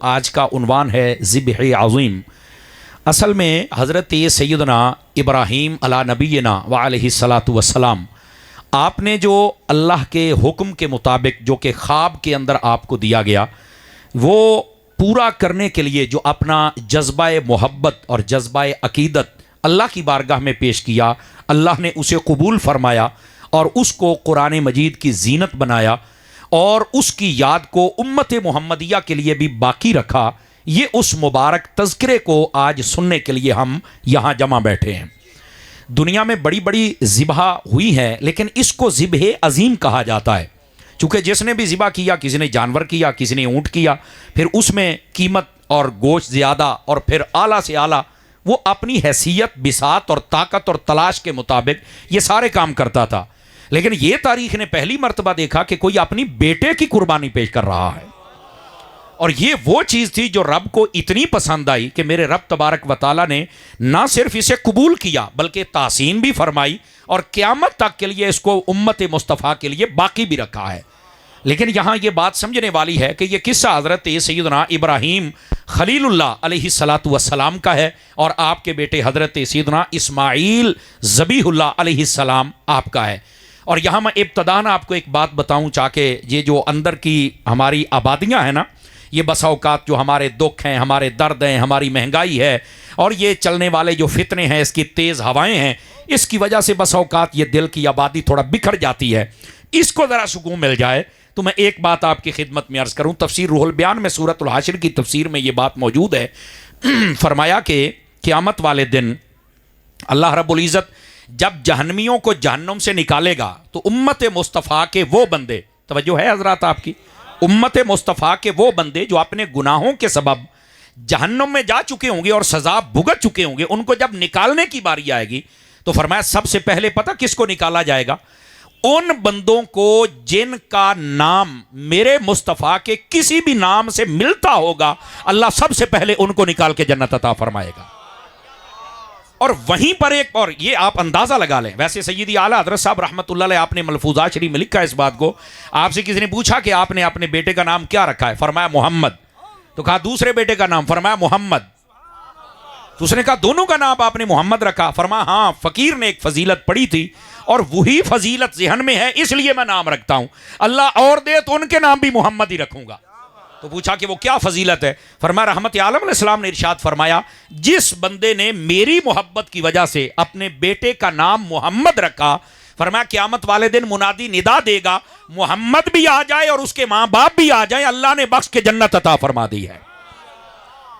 آج کا عنوان ہے ذبح عظیم۔ اصل میں حضرت سیدنا ابراہیم علی نبینا وعلیہ الصلاۃ والسلام آپ نے جو اللہ کے حکم کے مطابق جو کہ خواب کے اندر آپ کو دیا گیا وہ پورا کرنے کے لیے جو اپنا جذبہ محبت اور جذبہ عقیدت اللہ کی بارگاہ میں پیش کیا، اللہ نے اسے قبول فرمایا اور اس کو قرآن مجید کی زینت بنایا اور اس کی یاد کو امت محمدیہ کے لیے بھی باقی رکھا۔ یہ اس مبارک تذکرے کو آج سننے کے لیے ہم یہاں جمع بیٹھے ہیں۔ دنیا میں بڑی بڑی ذبح ہوئی ہیں لیکن اس کو ذبح عظیم کہا جاتا ہے، چونکہ جس نے بھی ذبح کیا، کسی نے جانور کیا، کسی نے اونٹ کیا، پھر اس میں قیمت اور گوشت زیادہ اور پھر اعلیٰ سے اعلیٰ، وہ اپنی حیثیت، بساط اور طاقت اور تلاش کے مطابق یہ سارے کام کرتا تھا۔ لیکن یہ تاریخ نے پہلی مرتبہ دیکھا کہ کوئی اپنی بیٹے کی قربانی پیش کر رہا ہے، اور یہ وہ چیز تھی جو رب کو اتنی پسند آئی کہ میرے رب تبارک و تعالیٰ نے نہ صرف اسے قبول کیا بلکہ تحسین بھی فرمائی اور قیامت تک کے لیے اس کو امت مصطفیٰ کے لیے باقی بھی رکھا ہے۔ لیکن یہاں یہ بات سمجھنے والی ہے کہ یہ قصہ حضرت سیدنا ابراہیم خلیل اللہ علیہ الصلاۃ والسلام کا ہے اور آپ کے بیٹے حضرت سیدنا اسماعیل ذبیح اللہ علیہ السلام آپ کا ہے۔ اور یہاں میں ابتداً آپ کو ایک بات بتاؤں تاکہ یہ جو اندر کی ہماری آبادیاں ہیں نا، یہ بسا اوقات جو ہمارے دکھ ہیں، ہمارے درد ہیں، ہماری مہنگائی ہے اور یہ چلنے والے جو فتنے ہیں، اس کی تیز ہوائیں ہیں، اس کی وجہ سے بسا اوقات یہ دل کی آبادی تھوڑا بکھر جاتی ہے۔ اس کو ذرا سکون مل جائے تو میں ایک بات آپ کی خدمت میں عرض کروں۔ تفسیر روح البیان میں سورۃ الحشر کی تفسیر میں یہ بات موجود ہے، فرمایا کہ قیامت والے دن اللہ رب العزت جب جہنمیوں کو جہنم سے نکالے گا تو امت مصطفیٰ کے وہ بندے، توجہ ہے حضرات آپ کی، امت مصطفیٰ کے وہ بندے جو اپنے گناہوں کے سبب جہنم میں جا چکے ہوں گے اور سزا بھگت چکے ہوں گے، ان کو جب نکالنے کی باری آئے گی تو فرمایا سب سے پہلے پتہ کس کو نکالا جائے گا؟ ان بندوں کو جن کا نام میرے مصطفیٰ کے کسی بھی نام سے ملتا ہوگا، اللہ سب سے پہلے ان کو نکال کے جنت عطا فرمائے گا۔ اور وہیں پر ایک اور یہ آپ اندازہ لگا لیں، ویسے سیدی اعلیٰ حضرت صاحب رحمۃ اللہ علیہ آپ نے ملفوظات شریف میں لکھا ہے اس بات کو، آپ سے کسی نے پوچھا کہ آپ نے اپنے بیٹے کا نام کیا رکھا ہے؟ فرمایا محمد۔ تو کہا دوسرے بیٹے کا نام؟ فرمایا محمد۔ تو اس نے کہا دونوں کا نام آپ نے محمد رکھا؟ فرمایا ہاں، فقیر نے ایک فضیلت پڑھی تھی اور وہی فضیلت ذہن میں ہے اس لیے میں نام رکھتا ہوں، اللہ اور دے تو ان کے نام بھی محمد ہی رکھوں گا۔ تو پوچھا کہ وہ کیا فضیلت ہے؟ فرمایا رحمت عالم علیہ السلام نے ارشاد فرمایا جس بندے نے میری محبت کی وجہ سے اپنے بیٹے کا نام محمد رکھا، فرمایا قیامت والے دن منادی ندا دے گا محمد بھی آ جائے اور اس کے ماں باپ بھی آ جائیں، اللہ نے بخش کے جنت عطا فرما دی ہے۔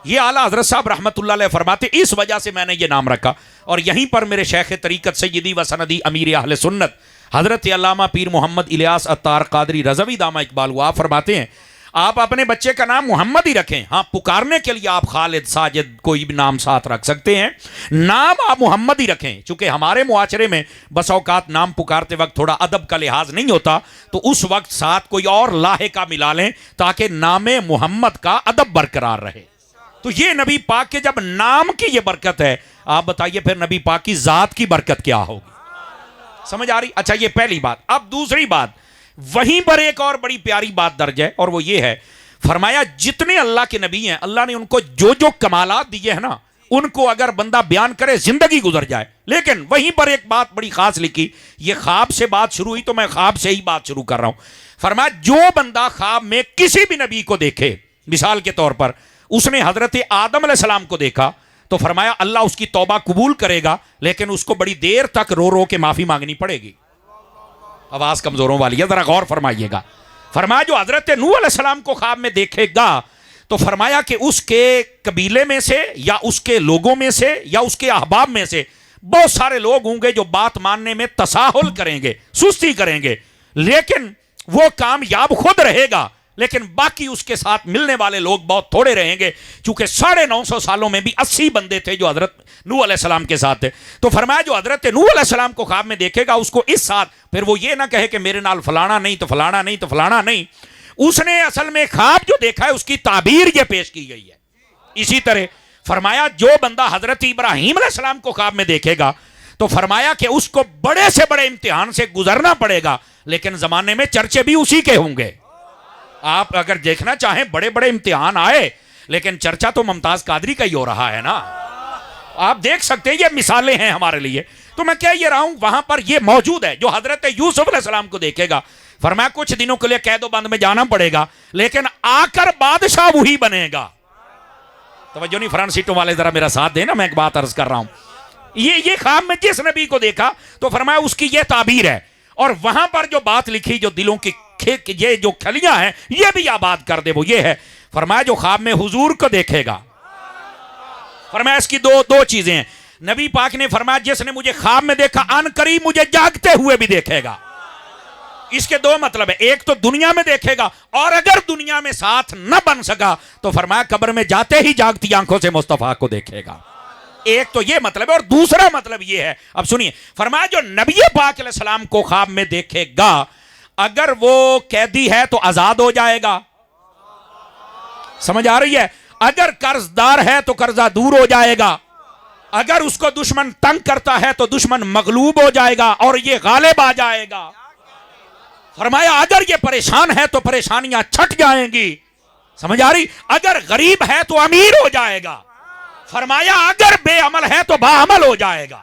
یہ اعلیٰ حضرت صاحب رحمت اللہ علیہ فرماتے اس وجہ سے میں نے یہ نام رکھا۔ اور یہیں پر میرے شیخ طریقت سیدی و سندی امیر اہل سنت حضرت علامہ پیر محمد الیاس عطار قادری رضوی دامہ اقبال وہ آپ فرماتے ہیں آپ اپنے بچے کا نام محمد ہی رکھیں، ہاں پکارنے کے لیے آپ خالد، ساجد کوئی بھی نام ساتھ رکھ سکتے ہیں، نام آپ محمد ہی رکھیں، چونکہ ہمارے معاشرے میں بس اوقات نام پکارتے وقت تھوڑا ادب کا لحاظ نہیں ہوتا تو اس وقت ساتھ کوئی اور لاحقہ ملا لیں تاکہ نام محمد کا ادب برقرار رہے۔ تو یہ نبی پاک کے جب نام کی یہ برکت ہے، آپ بتائیے پھر نبی پاک کی ذات کی برکت کیا ہوگی؟ سمجھ آ رہی؟ اچھا یہ پہلی بات۔ اب دوسری بات، وہیں پر ایک اور بڑی پیاری بات درج ہے اور وہ یہ ہے، فرمایا جتنے اللہ کے نبی ہیں اللہ نے ان کو جو جو کمالات دیے ہیں نا، ان کو اگر بندہ بیان کرے زندگی گزر جائے۔ لیکن وہیں پر ایک بات بڑی خاص لکھی، یہ خواب سے بات شروع ہوئی تو میں خواب سے ہی بات شروع کر رہا ہوں۔ فرمایا جو بندہ خواب میں کسی بھی نبی کو دیکھے، مثال کے طور پر اس نے حضرت آدم علیہ السلام کو دیکھا تو فرمایا اللہ اس کی توبہ قبول کرے گا لیکن اس کو بڑی دیر تک رو رو کے معافی مانگنی پڑے گی۔ آواز کمزوروں والی ہے، ذرا غور فرمائیے گا۔ فرمایا جو حضرت نوح علیہ السلام کو خواب میں دیکھے گا تو فرمایا کہ اس کے قبیلے میں سے یا اس کے لوگوں میں سے یا اس کے احباب میں سے بہت سارے لوگ ہوں گے جو بات ماننے میں تساہل کریں گے، سستی کریں گے، لیکن وہ کامیاب خود رہے گا، لیکن باقی اس کے ساتھ ملنے والے لوگ بہت تھوڑے رہیں گے، چونکہ 950 سالوں میں بھی 80 بندے تھے جو حضرت نوح علیہ السلام کے ساتھ تھے۔ تو فرمایا جو حضرت نوح علیہ السلام کو خواب میں دیکھے گا اس کو اس ساتھ پھر وہ یہ نہ کہے کہ میرے نال فلانا نہیں تو فلانا نہیں تو فلانا نہیں، اس نے اصل میں خواب جو دیکھا ہے اس کی تعبیر یہ پیش کی گئی ہے۔ اسی طرح فرمایا جو بندہ حضرت ابراہیم علیہ السلام کو خواب میں دیکھے گا تو فرمایا کہ اس کو بڑے سے بڑے امتحان سے گزرنا پڑے گا، لیکن زمانے میں چرچے بھی اسی کے ہوں گے۔ آپ اگر دیکھنا چاہیں بڑے بڑے امتحان آئے لیکن چرچا تو ممتاز قادری کا ہی ہو رہا ہے نا. آپ دیکھ سکتے ہیں یہ مثالیں ہیں ہمارے لیے. تو میں کہہ یہ رہا ہوں وہاں پر یہ موجود ہے. جو حضرت یوسف علیہ السلام کو دیکھے گا فرمایا کچھ دنوں کے لیے قید و بند میں جانا پڑے گا لیکن آ کر بادشاہ وہی بنے گا. توجہ نہیں فرنٹ سیٹوں والے ذرا میرا ساتھ دیں نا, میں ایک بات عرض کر رہا ہوں. یہ خواب میں جس نبی کو دیکھا تو فرمایا اس کی یہ تعبیر ہے. اور وہاں پر جو بات لکھی جو دلوں کی یہ جو کھلیاں ہیں یہ بھی آباد کر دے وہ یہ ہے. فرمایا جو خواب میں حضور کو دیکھے گا, فرمایا اس کی دو چیزیں ہیں. نبی پاک نے فرمایا جس نے مجھے خواب میں دیکھا ان قریب مجھے جاگتے ہوئے بھی دیکھے گا. اس کے دو مطلب ہے, ایک تو دنیا میں دیکھے گا اور اگر دنیا میں ساتھ نہ بن سکا تو فرمایا قبر میں جاتے ہی جاگتی آنکھوں سے مصطفیٰ کو دیکھے گا. ایک تو یہ مطلب ہے. اور دوسرا مطلب یہ ہے, اب سنیے, فرمایا جو نبی پاک علیہ السلام کو خواب میں دیکھے گا اگر وہ قیدی ہے تو آزاد ہو جائے گا. سمجھ آ رہی ہے؟ اگر قرض دار ہے تو قرضہ دور ہو جائے گا. اگر اس کو دشمن تنگ کرتا ہے تو دشمن مغلوب ہو جائے گا اور یہ غالب آ جائے گا. فرمایا اگر یہ پریشان ہے تو پریشانیاں چھٹ جائیں گی. سمجھ آ رہی؟ اگر غریب ہے تو امیر ہو جائے گا. فرمایا اگر بے عمل ہے تو باعمل ہو جائے گا.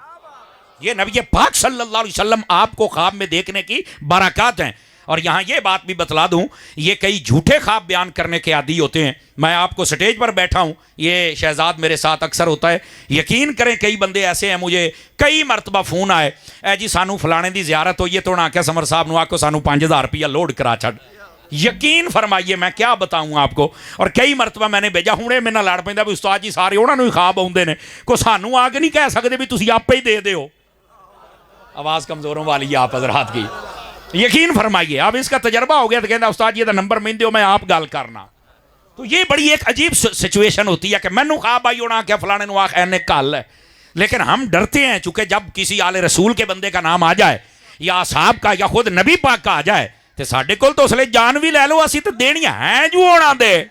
یہ نبی پاک صلی اللہ علیہ وسلم آپ کو خواب میں دیکھنے کی برکات ہیں. اور یہاں یہ بات بھی بتلا دوں, یہ کئی جھوٹے خواب بیان کرنے کے عادی ہوتے ہیں. میں آپ کو سٹیج پر بیٹھا ہوں, یہ شہزاد میرے ساتھ اکثر ہوتا ہے. یقین کریں کئی بندے ایسے ہیں, مجھے کئی مرتبہ فون آئے, اے جی سانو فلانے دی زیارت ہوئی ہے تو آ کے سمر صاحب نو آکو سانو 5000 روپیہ لوڈ کرا چھڑ. یقین فرمائیے میں کیا بتاؤں آپ کو. اور کئی مرتبہ میں نے بھیجا, ہوں میں نہ لڑ پہ بھی استاد جی سارے انہوں نے خواب آتے ہیں, کو سانو آ کے نہیں کہہ سکتے بھی تسی آپ ہی دے ہو. آواز کمزوروں والی آپ حضرات کی. یقین فرمائیے, اب اس کا تجربہ ہو گیا تو کہنا استاد یہ تو نمبر میں دیو میں آپ گال کرنا. تو یہ بڑی ایک عجیب سچویشن ہوتی ہے کہ میں نو خواب آئی ہونا کیا فلانے نو آخر کال ہے. لیکن ہم ڈرتے ہیں چونکہ جب کسی آل رسول کے بندے کا نام آ جائے یا اصحاب کا یا خود نبی پاک کا آ جائے تو ساڈے کول تو اس لیے جان بھی لے لو, اسی تو دینیاں ہیں جو ہونا دے.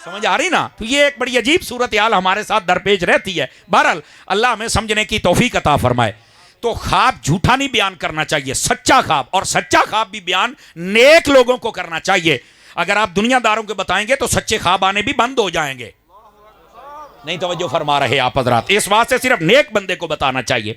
سمجھ آ رہی نا؟ تو یہ ایک بڑی عجیب صورتحال ہمارے ساتھ درپیش رہتی ہے. بہرحال اللہ ہمیں سمجھنے کی توفیق عطا فرمائے. تو خواب جھوٹا نہیں بیان کرنا چاہیے, سچا خواب, اور سچا خواب بھی بیان نیک لوگوں کو کرنا چاہیے. اگر آپ دنیا داروں کے بتائیں گے تو سچے خواب آنے بھی بند ہو جائیں گے. نہیں توجہ فرما رہے آپ حضرات, اس واسطے صرف نیک بندے کو بتانا چاہیے.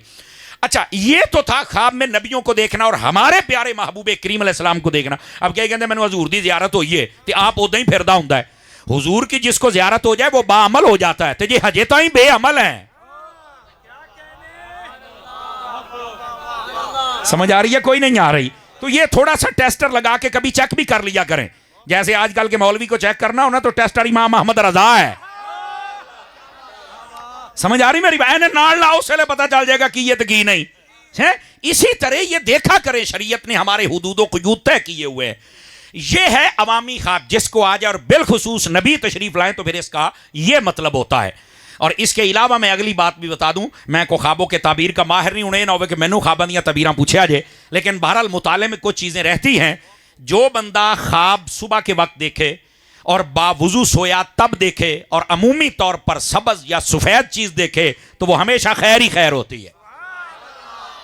اچھا یہ تو تھا خواب میں نبیوں کو دیکھنا اور ہمارے پیارے محبوب کریم علیہ السلام کو دیکھنا. اب کیا کہتے ہیں میں نے حضور دی زیارت ہوئی ہے تو آپ ادھر ہی پھردا ہوں ہے. حضور کی جس کو زیارت ہو جائے وہ باعمل ہو جاتا ہے, تو یہ ہجے تو ہی بے عمل ہیں. سمجھ آ رہی ہے؟ کوئی نہیں آ رہی. تو یہ تھوڑا سا ٹیسٹر لگا کے کبھی چیک بھی کر لیا کریں. جیسے آج کل کے مولوی کو چیک کرنا ہونا تو ٹیسٹر امام احمد رضا ہے. سمجھ آ رہی میری بہن؟ نال لاؤ اس سے پتہ چل جائے گا کی یہ تو کی نہیں. اسی طرح یہ دیکھا کریں, شریعت نے ہمارے حدود و قیود طے کیے ہوئے ہیں. یہ ہے عوامی خواب جس کو آ جائے اور بالخصوص نبی تشریف لائیں تو پھر اس کا یہ مطلب ہوتا ہے. اور اس کے علاوہ میں اگلی بات بھی بتا دوں, میں کو خوابوں کے تعبیر کا ماہر نہیں, انہیں نہ ہوئے کہ میں نے خواباں دیاں تعبیراں پوچھا جائے. لیکن بہرحال مطالعے میں کچھ چیزیں رہتی ہیں. جو بندہ خواب صبح کے وقت دیکھے اور باوضو سویا تب دیکھے اور عمومی طور پر سبز یا سفید چیز دیکھے تو وہ ہمیشہ خیر ہی خیر ہوتی ہے.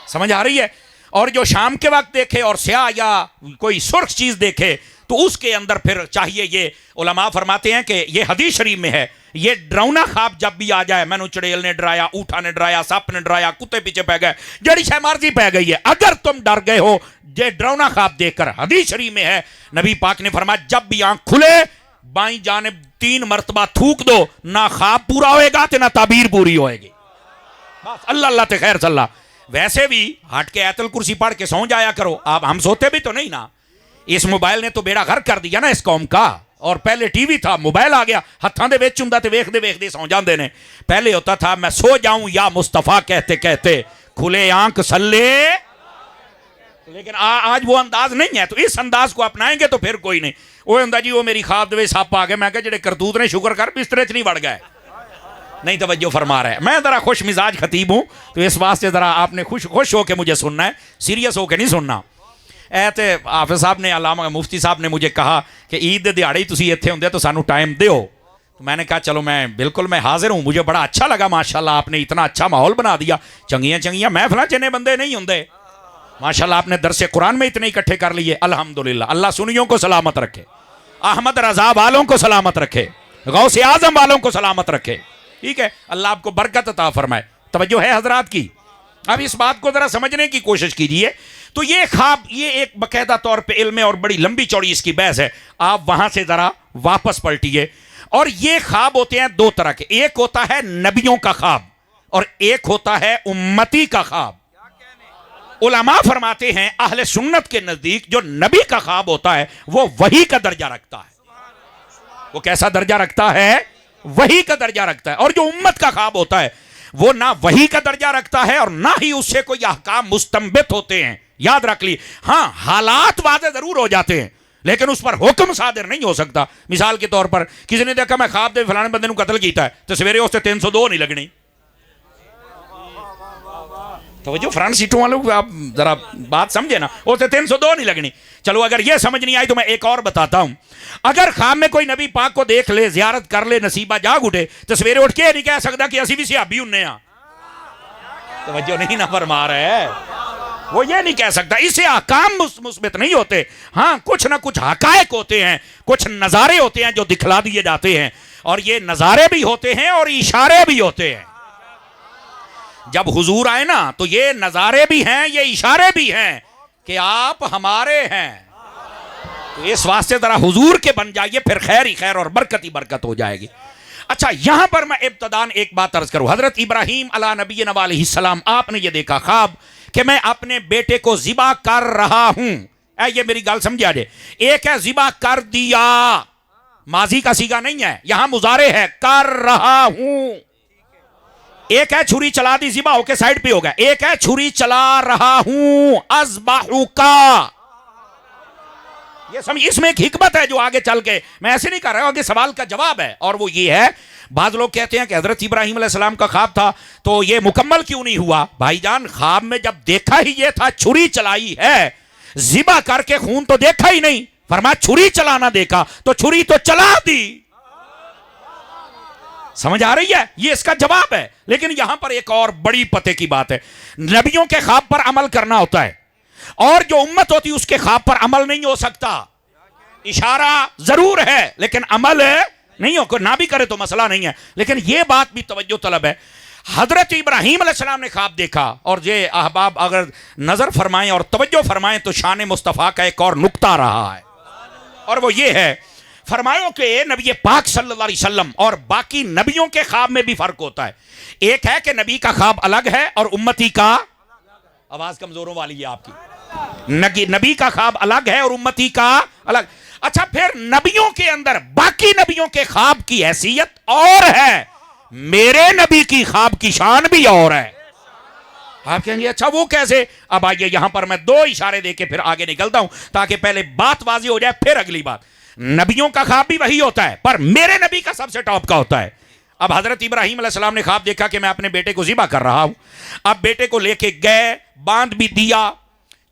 سمجھ آ رہی ہے؟ اور جو شام کے وقت دیکھے اور سیاہ یا کوئی سرخ چیز دیکھے تو اس کے اندر پھر چاہیے, یہ علماء فرماتے ہیں کہ یہ حدیث شریف میں ہے, یہ ڈراؤنا خواب جب بھی آ جائے, میں نے چڑیل نے ڈرایا, اونٹا نے ڈرایا, سپ نے ڈرایا, کتے پیچھے پہ گئے, جڑی شے مرضی پہ گئی ہے, اگر تم ڈر گئے ہو یہ ڈراؤنا خواب دیکھ کر, حدیث شریف میں ہے نبی پاک نے فرمایا جب بھی آنکھ کھلے بائیں جانب 3 مرتبہ تھوک دو, نہ خواب پورا ہوئے گا تو نہ تعبیر پوری ہوئے گی. بس اللہ اللہ تے خیر صلی. ویسے بھی ہٹ کے آیت الکرسی پڑھ کے سو جایا کرو. آپ ہم سوتے بھی تو نہیں نا. اس موبائل نے تو بیڑا غرق کر دیا نا اس قوم کا. اور پہلے ٹی وی تھا, موبائل آ گیا ہتھاں دے وچ ہوندا تے ویکھدے ویکھدے سو جاندے نے. پہلے ہوتا تھا میں سو جاؤں یا مصطفیٰ کہتے کہتے کھلے آنکھ سلے. لیکن آج وہ انداز نہیں ہے, تو اس انداز کو اپنائیں گے تو پھر کوئی نہیں. وہ ہوندا جی وہ میری خواب دے سپ آ گئے, میں کہ جڑے کرتوت نے شکر کر بسترے چ نہیں وڑ گئے. نہیں توجہ فرما رہا ہے. میں ذرا خوش مزاج خطیب ہوں تو اس واسطے ذرا آپ نے خوش ہو کے مجھے سننا ہے, سیریس ہو کے نہیں سننا. ایت حافظ صاحب نے, علامہ مفتی صاحب نے مجھے کہا کہ عید دے دیہڑے تسی ایتھے ہوندے تو سانو ٹائم دیو. تو میں نے کہا چلو میں بالکل میں حاضر ہوں. مجھے بڑا اچھا لگا ماشاءاللہ, آپ نے اتنا اچھا ماحول بنا دیا. چنگیاں محفلاں چنے بندے نہیں ہوندے. ماشاءاللہ آپ نے درس قرآن میں اتنے اکٹھے کر لیے. الحمدللہ, اللہ سنیوں کو سلامت رکھے, احمد رضا والوں کو سلامت رکھے. غوث اعظم والوں کو سلامت رکھے. ٹھیک ہے, اللہ آپ کو برکت عطا فرمائے. توجہ ہے حضرات کی؟ اب اس بات کو ذرا سمجھنے کی کوشش کیجئے. تو یہ خواب, یہ ایک باقاعدہ طور پہ علم ہے اور بڑی لمبی چوڑی اس کی بحث ہے, آپ وہاں سے ذرا واپس پلٹیے. اور یہ خواب ہوتے ہیں دو طرح کے, ایک ہوتا ہے نبیوں کا خواب اور ایک ہوتا ہے امتی کا خواب. علماء فرماتے ہیں اہل سنت کے نزدیک جو نبی کا خواب ہوتا ہے وہ وحی کا درجہ رکھتا ہے. وہ کیسا درجہ رکھتا ہے؟ وحی کا درجہ رکھتا ہے. اور جو امت کا خواب ہوتا ہے وہ نہ وحی کا درجہ رکھتا ہے اور نہ ہی اس سے کوئی احکام مستنبت ہوتے ہیں. یاد رکھ لی, ہاں حالات واضح ضرور ہو جاتے ہیں لیکن اس پر حکم صادر نہیں ہو سکتا. مثال کے طور پر کسی نے دیکھا میں خواب دے فلانے بندے نے قتل کیتا ہے تو سویرے اس سے 302 نہیں لگنی. توجہ فرنٹ سیٹوں والوں, آپ ذرا بات سمجھے نا, اس سے 302 نہیں لگنی. چلو اگر یہ سمجھ نہیں آئی تو میں ایک اور بتاتا ہوں. اگر خواب میں کوئی نبی پاک کو دیکھ لے, زیارت کر لے, نصیبہ جاگ اٹھے تو سویرے اٹھ کے نہیں کہہ سکتا کہ اسی بھی صحابی انہیں ہاں. توجہ نہیں نہ فرما رہے ہیں, وہ یہ نہیں کہہ سکتا. اس سے احکام مثبت نہیں ہوتے, ہاں کچھ نہ کچھ حقائق ہوتے ہیں, کچھ نظارے ہوتے ہیں جو دکھلا دیے جاتے ہیں, اور یہ نظارے بھی ہوتے ہیں اور اشارے بھی ہوتے ہیں. جب حضور آئے نا تو یہ نظارے بھی ہیں, یہ اشارے بھی ہیں کہ آپ ہمارے ہیں. تو اس واسطے ذرا حضور کے بن جائیے, پھر خیر ہی خیر اور برکت ہی برکت ہو جائے گی. اچھا, یہاں پر میں ابتدان ایک بات عرض کروں. حضرت ابراہیم علیہ نبینا علیہ السلام, آپ نے یہ دیکھا خواب کہ میں اپنے بیٹے کو ذبح کر رہا ہوں. یہ میری گال سمجھا جائے, ایک ہے ذبح کر دیا, ماضی کا صیغہ نہیں ہے, یہاں مضارع ہے, کر رہا ہوں. ایک ہے چھری چلا دی, ذبح ہو کے سائیڈ پہ ہوگا. ایک ہے چھری چلا رہا ہوں, اذبحک. یہ سمجھ, اس میں ایک حکمت ہے جو آگے چل کے, میں ایسے نہیں کر رہا ہوں, آگے سوال کا جواب ہے. اور وہ یہ ہے, بعض لوگ کہتے ہیں کہ حضرت ابراہیم علیہ السلام کا خواب تھا تو یہ مکمل کیوں نہیں ہوا؟ بھائی جان, خواب میں جب دیکھا ہی یہ تھا چھری چلائی ہے, ذبح کر کے خون تو دیکھا ہی نہیں. فرمایا چھری چلانا دیکھا تو چھری تو چلا دی. سمجھ آ رہی ہے؟ یہ اس کا جواب ہے. لیکن یہاں پر ایک اور بڑی پتے کی بات ہے, نبیوں کے خواب پر عمل کرنا ہوتا ہے اور جو امت ہوتی اس کے خواب پر عمل نہیں ہو سکتا. اشارہ ضرور ہے لیکن عمل نہیں ہو, نہ بھی کرے تو مسئلہ نہیں ہے. لیکن یہ بات بھی توجہ طلب ہے, حضرت ابراہیم علیہ السلام نے خواب دیکھا, اور یہ احباب اگر نظر فرمائیں اور توجہ فرمائیں تو شان مصطفیٰ کا ایک اور نقطہ رہا ہے, اور وہ یہ ہے, فرمایا کہ نبی پاک صلی اللہ علیہ وسلم اور باقی نبیوں کے خواب میں بھی فرق ہوتا ہے. ایک ہے کہ نبی کا خواب الگ ہے اور امتی کا, آواز کمزوروں والی ہے آپ کی, نبی کا خواب الگ ہے اور امتی کا الگ. اچھا, پھر نبیوں کے اندر باقی نبیوں کے خواب کی حیثیت اور ہے, میرے نبی کی خواب کی شان بھی اور ہے. آپ کہیں گے اچھا وہ کیسے؟ اب آئیے یہاں پر میں دو اشارے دے کے پھر آگے نکلتا ہوں تاکہ پہلے بات واضح ہو جائے, پھر اگلی بات. نبیوں کا خواب بھی وہی ہوتا ہے پر میرے نبی کا سب سے ٹاپ کا ہوتا ہے. اب حضرت ابراہیم علیہ السلام نے خواب دیکھا کہ میں اپنے بیٹے کو ذبح کر رہا ہوں. اب بیٹے کو لے کے گئے, باندھ بھی دیا,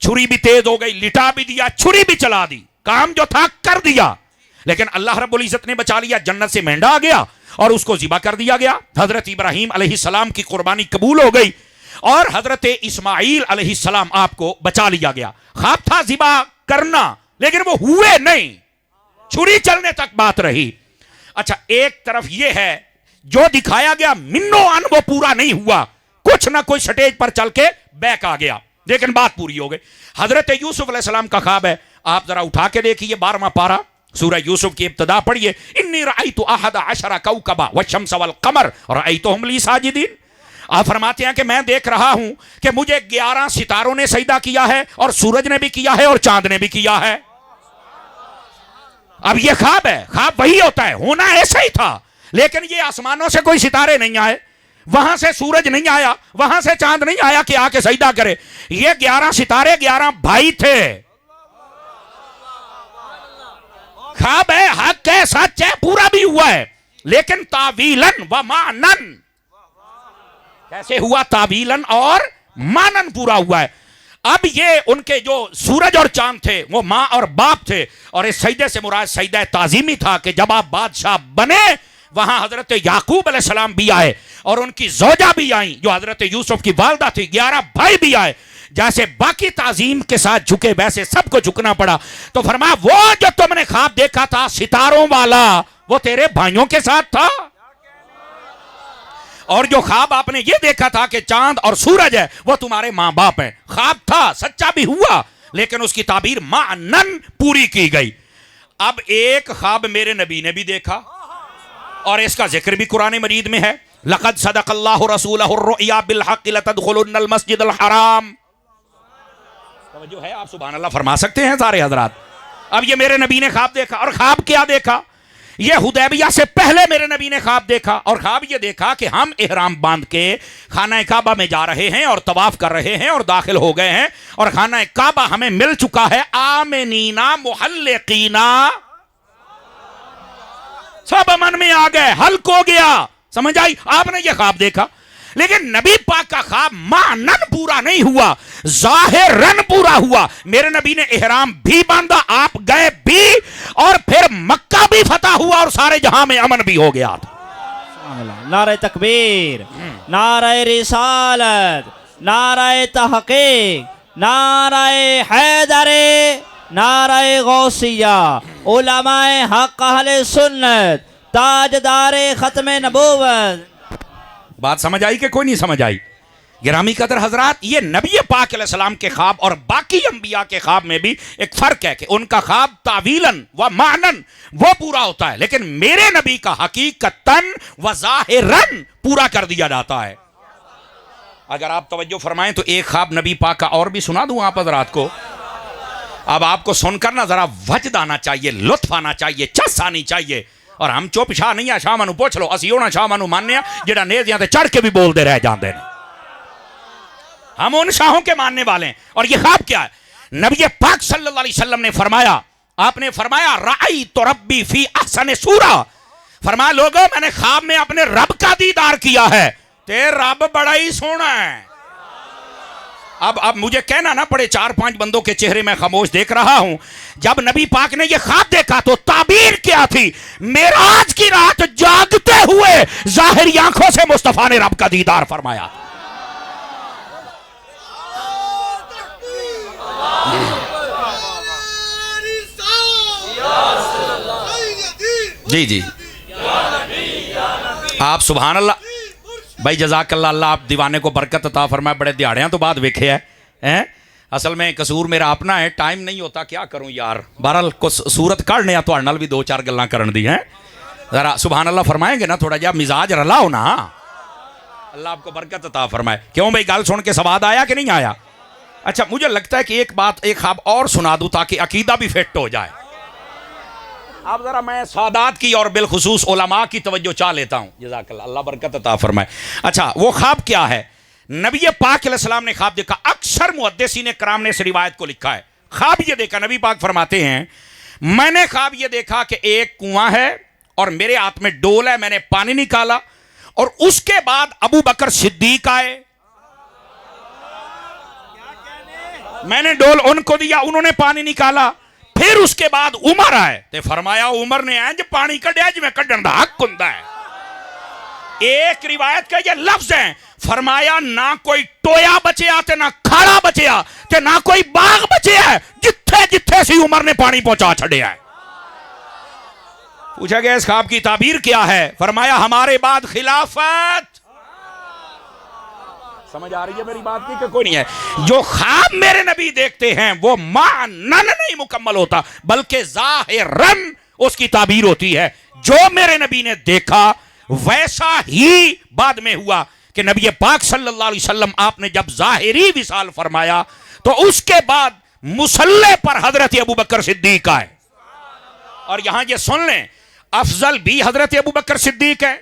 چھری بھی تیز ہو گئی, لٹا بھی دیا, چھری بھی چلا دی, کام جو تھا کر دیا. لیکن اللہ رب العزت نے بچا لیا, جنت سے مینڈا آ گیا اور اس کو ذبح کر دیا گیا. حضرت ابراہیم علیہ السلام کی قربانی قبول ہو گئی اور حضرت اسماعیل علیہ السلام آپ کو بچا لیا گیا. خواب تھا ذبح کرنا لیکن وہ ہوئے نہیں, چھری چلنے تک بات رہی. اچھا, ایک طرف یہ ہے جو دکھایا گیا منو ان وہ پورا نہیں ہوا, کچھ نہ کوئی سٹیج پر چل کے بیک آ گیا لیکن بات پوری ہو گئی. حضرت یوسف علیہ السلام کا خواب ہے, آپ ذرا اٹھا کے دیکھیے 12واں پارہ سورہ یوسف کی ابتدا پڑھیے, انی رأیت 11 کوکبا والشمس والقمر رأیتهم لی ساجدین. آپ فرماتے ہیں کہ میں دیکھ رہا ہوں کہ مجھے 11 ستاروں نے سجدہ کیا ہے اور سورج نے بھی کیا ہے اور چاند نے بھی کیا ہے. اب یہ خواب ہے, خواب وہی ہوتا ہے, ہونا ایسا ہی تھا لیکن یہ آسمانوں سے کوئی ستارے نہیں آئے, وہاں سے سورج نہیں آیا, وہاں سے چاند نہیں آیا کہ آ کے سجدہ کرے. یہ 11 ستارے 11 بھائی تھے. خواب ہے, حق ہے, سچ ہے, پورا بھی ہوا ہے لیکن تاویلن و معنن. کیسے ہوا؟ تاویلن اور معنن پورا ہوا ہے. اب یہ ان کے جو سورج اور چاند تھے وہ ماں اور باپ تھے, اور اس سجدے سے مراد سجدہ تعظیمی تھا کہ جب آپ بادشاہ بنے وہاں حضرت یعقوب علیہ السلام بھی آئے اور ان کی زوجہ بھی آئیں جو حضرت یوسف کی والدہ تھی, 11 بھائی بھی آئے. جیسے باقی تعظیم کے ساتھ جھکے ویسے سب کو جھکنا پڑا. تو فرمایا وہ جو تم نے خواب دیکھا تھا ستاروں والا وہ تیرے بھائیوں کے ساتھ تھا, اور جو خواب آپ نے یہ دیکھا تھا کہ چاند اور سورج ہے وہ تمہارے ماں باپ ہیں. خواب تھا, سچا بھی ہوا, لیکن اس کی تعبیر معنن پوری کی گئی. اب ایک خواب میرے نبی نے بھی دیکھا اور اس کا ذکر بھی قرآن مجید میں ہے. لقد صدق اللہ رسولہ الرؤیا بالحق لتدخلن المسجد الحرام. توجہ ہے, آپ سبحان اللہ فرما سکتے ہیں سارے حضرات. اب یہ میرے نبی نے خواب دیکھا, اور خواب کیا دیکھا؟ یہ حدیبیہ سے پہلے میرے نبی نے خواب دیکھا, اور خواب یہ دیکھا کہ ہم احرام باندھ کے خانہ کعبہ میں جا رہے ہیں اور طواف کر رہے ہیں اور داخل ہو گئے ہیں, اور خانہ کعبہ ہمیں مل چکا ہے آمنینا محلقینا, سب امن میں آ گئے, حلق ہو گیا. سمجھ آئی؟ آپ نے یہ خواب دیکھا, لیکن نبی پاک کا خواب معنن پورا نہیں ہوا, ظاہرن پورا ہوا. میرے نبی نے احرام بھی باندھا, آپ گئے بھی, اور پھر مکہ بھی فتح ہوا اور سارے جہاں میں امن بھی ہو گیا. نعرہ تکبیر, نعرہ رسالت, نعرہ تحقیق, نعرہ حیدر, نعرہ غوثیہ, علماء حق اہل سنت, تاجدار ختم نبوت. بات سمجھ آئی کہ کوئی نہیں سمجھ آئی؟ گرامی قدر حضرات, یہ نبی پاک علیہ السلام کے خواب اور باقی انبیاء کے خواب میں بھی ایک فرق ہے کہ ان کا خواب تعویلاً و معنن وہ پورا ہوتا ہے, لیکن میرے نبی کا حقیقتاً و ظاہراً پورا کر دیا جاتا ہے. اگر آپ توجہ فرمائیں تو ایک خواب نبی پاک کا اور بھی سنا دوں آپ حضرات کو. اب آپ کو سن کر نا ذرا وجد آنا چاہیے, لطف آنا چاہیے, چس آنی چاہیے, اور ہم چوپ شاہ نہیں ہے. شاہ منو پوچھ لو, اسی ہونا شاہ منو ماننے جڑا نیزیاں تے چڑھ کے بھی بول دے رہ جاندے ہیں. ہم ان شاہوں کے ماننے والے ہیں. اور یہ خواب کیا ہے؟ نبی پاک صلی اللہ علیہ وسلم نے فرمایا, آپ نے فرمایا رأیت ربی فی احسن صورہ, فرمایا لوگوں میں نے خواب میں اپنے رب کا دیدار کیا ہے, تے رب بڑا ہی سونا ہے. اب مجھے کہنا نہ پڑے, 4-5 بندوں کے چہرے میں خاموش دیکھ رہا ہوں. جب نبی پاک نے یہ خواب دیکھا تو تعبیر کیا تھی؟ معراج کی رات جاگتے ہوئے ظاہری آنکھوں سے مصطفیٰ نے رب کا دیدار فرمایا. جی جی آپ سبحان اللہ بھائی, جزاک اللہ, اللہ آپ دیوانے کو برکت عطا فرمائے. بڑے دیہڑیاں تو بعد ویکھے ہے, اصل میں قصور میرا اپنا ہے, ٹائم نہیں ہوتا, کیا کروں یار. بہرحال صورت کڑنے تو نال بھی 2-4 گلاں کرن دی ہیں. ذرا سبحان اللہ فرمائیں گے نا, تھوڑا جا مزاج رلاؤ نا. اللہ آپ کو برکت عطا فرمائے. کیوں بھائی, گل سن کے سواد آیا کہ نہیں آیا؟ اچھا, مجھے لگتا ہے کہ ایک خواب اور سنا دوں تاکہ عقیدہ بھی فٹ ہو جائے. اب ذرا میں سادات کی اور بالخصوص علماء کی توجہ چاہ لیتا ہوں. جزاک اللہ, اللہ برکت عطا فرمائے. اچھا, وہ خواب کیا ہے؟ نبی پاک علیہ السلام نے خواب دیکھا. اکثر محدثین کرام نے اس روایت کو لکھا ہے. خواب یہ دیکھا, نبی پاک فرماتے ہیں میں نے خواب یہ دیکھا کہ ایک کنواں ہے اور میرے ہاتھ میں ڈول ہے, میں نے پانی نکالا, اور اس کے بعد ابو بکر صدیق آئے, میں نے ڈول ان کو دیا, انہوں نے پانی نکالا. پھر اس کے بعد عمر آئے, تے فرمایا عمر نے انج پانی کڈیا جویں کڈن دا حق ہوندا ہے. ایک روایت کا یہ لفظ ہے, فرمایا نہ کوئی ٹویا بچیا تے نہ کھاڑا بچیا تے نہ کوئی باغ بچیا ہے, جتھے جتھے سی عمر نے پانی پہنچا چھڑیا ہے. پوچھا گیا اس خواب کی تعبیر کیا ہے؟ فرمایا ہمارے بعد خلافت. سمجھ آ رہی ہے میری بات کی کہ کوئی نہیں ہے؟ جو خواب میرے نبی دیکھتے ہیں وہ معنن نہیں مکمل ہوتا, بلکہ ظاہراً اس کی تعبیر ہوتی ہے. جو میرے نبی نے دیکھا ویسا ہی بعد میں ہوا کہ نبی پاک صلی اللہ علیہ وسلم آپ نے جب ظاہری وصال فرمایا تو اس کے بعد مصلی پر حضرت ابو بکر صدیق آئے. اور یہاں یہ سن لیں, افضل بھی حضرت ابو بکر صدیق ہے,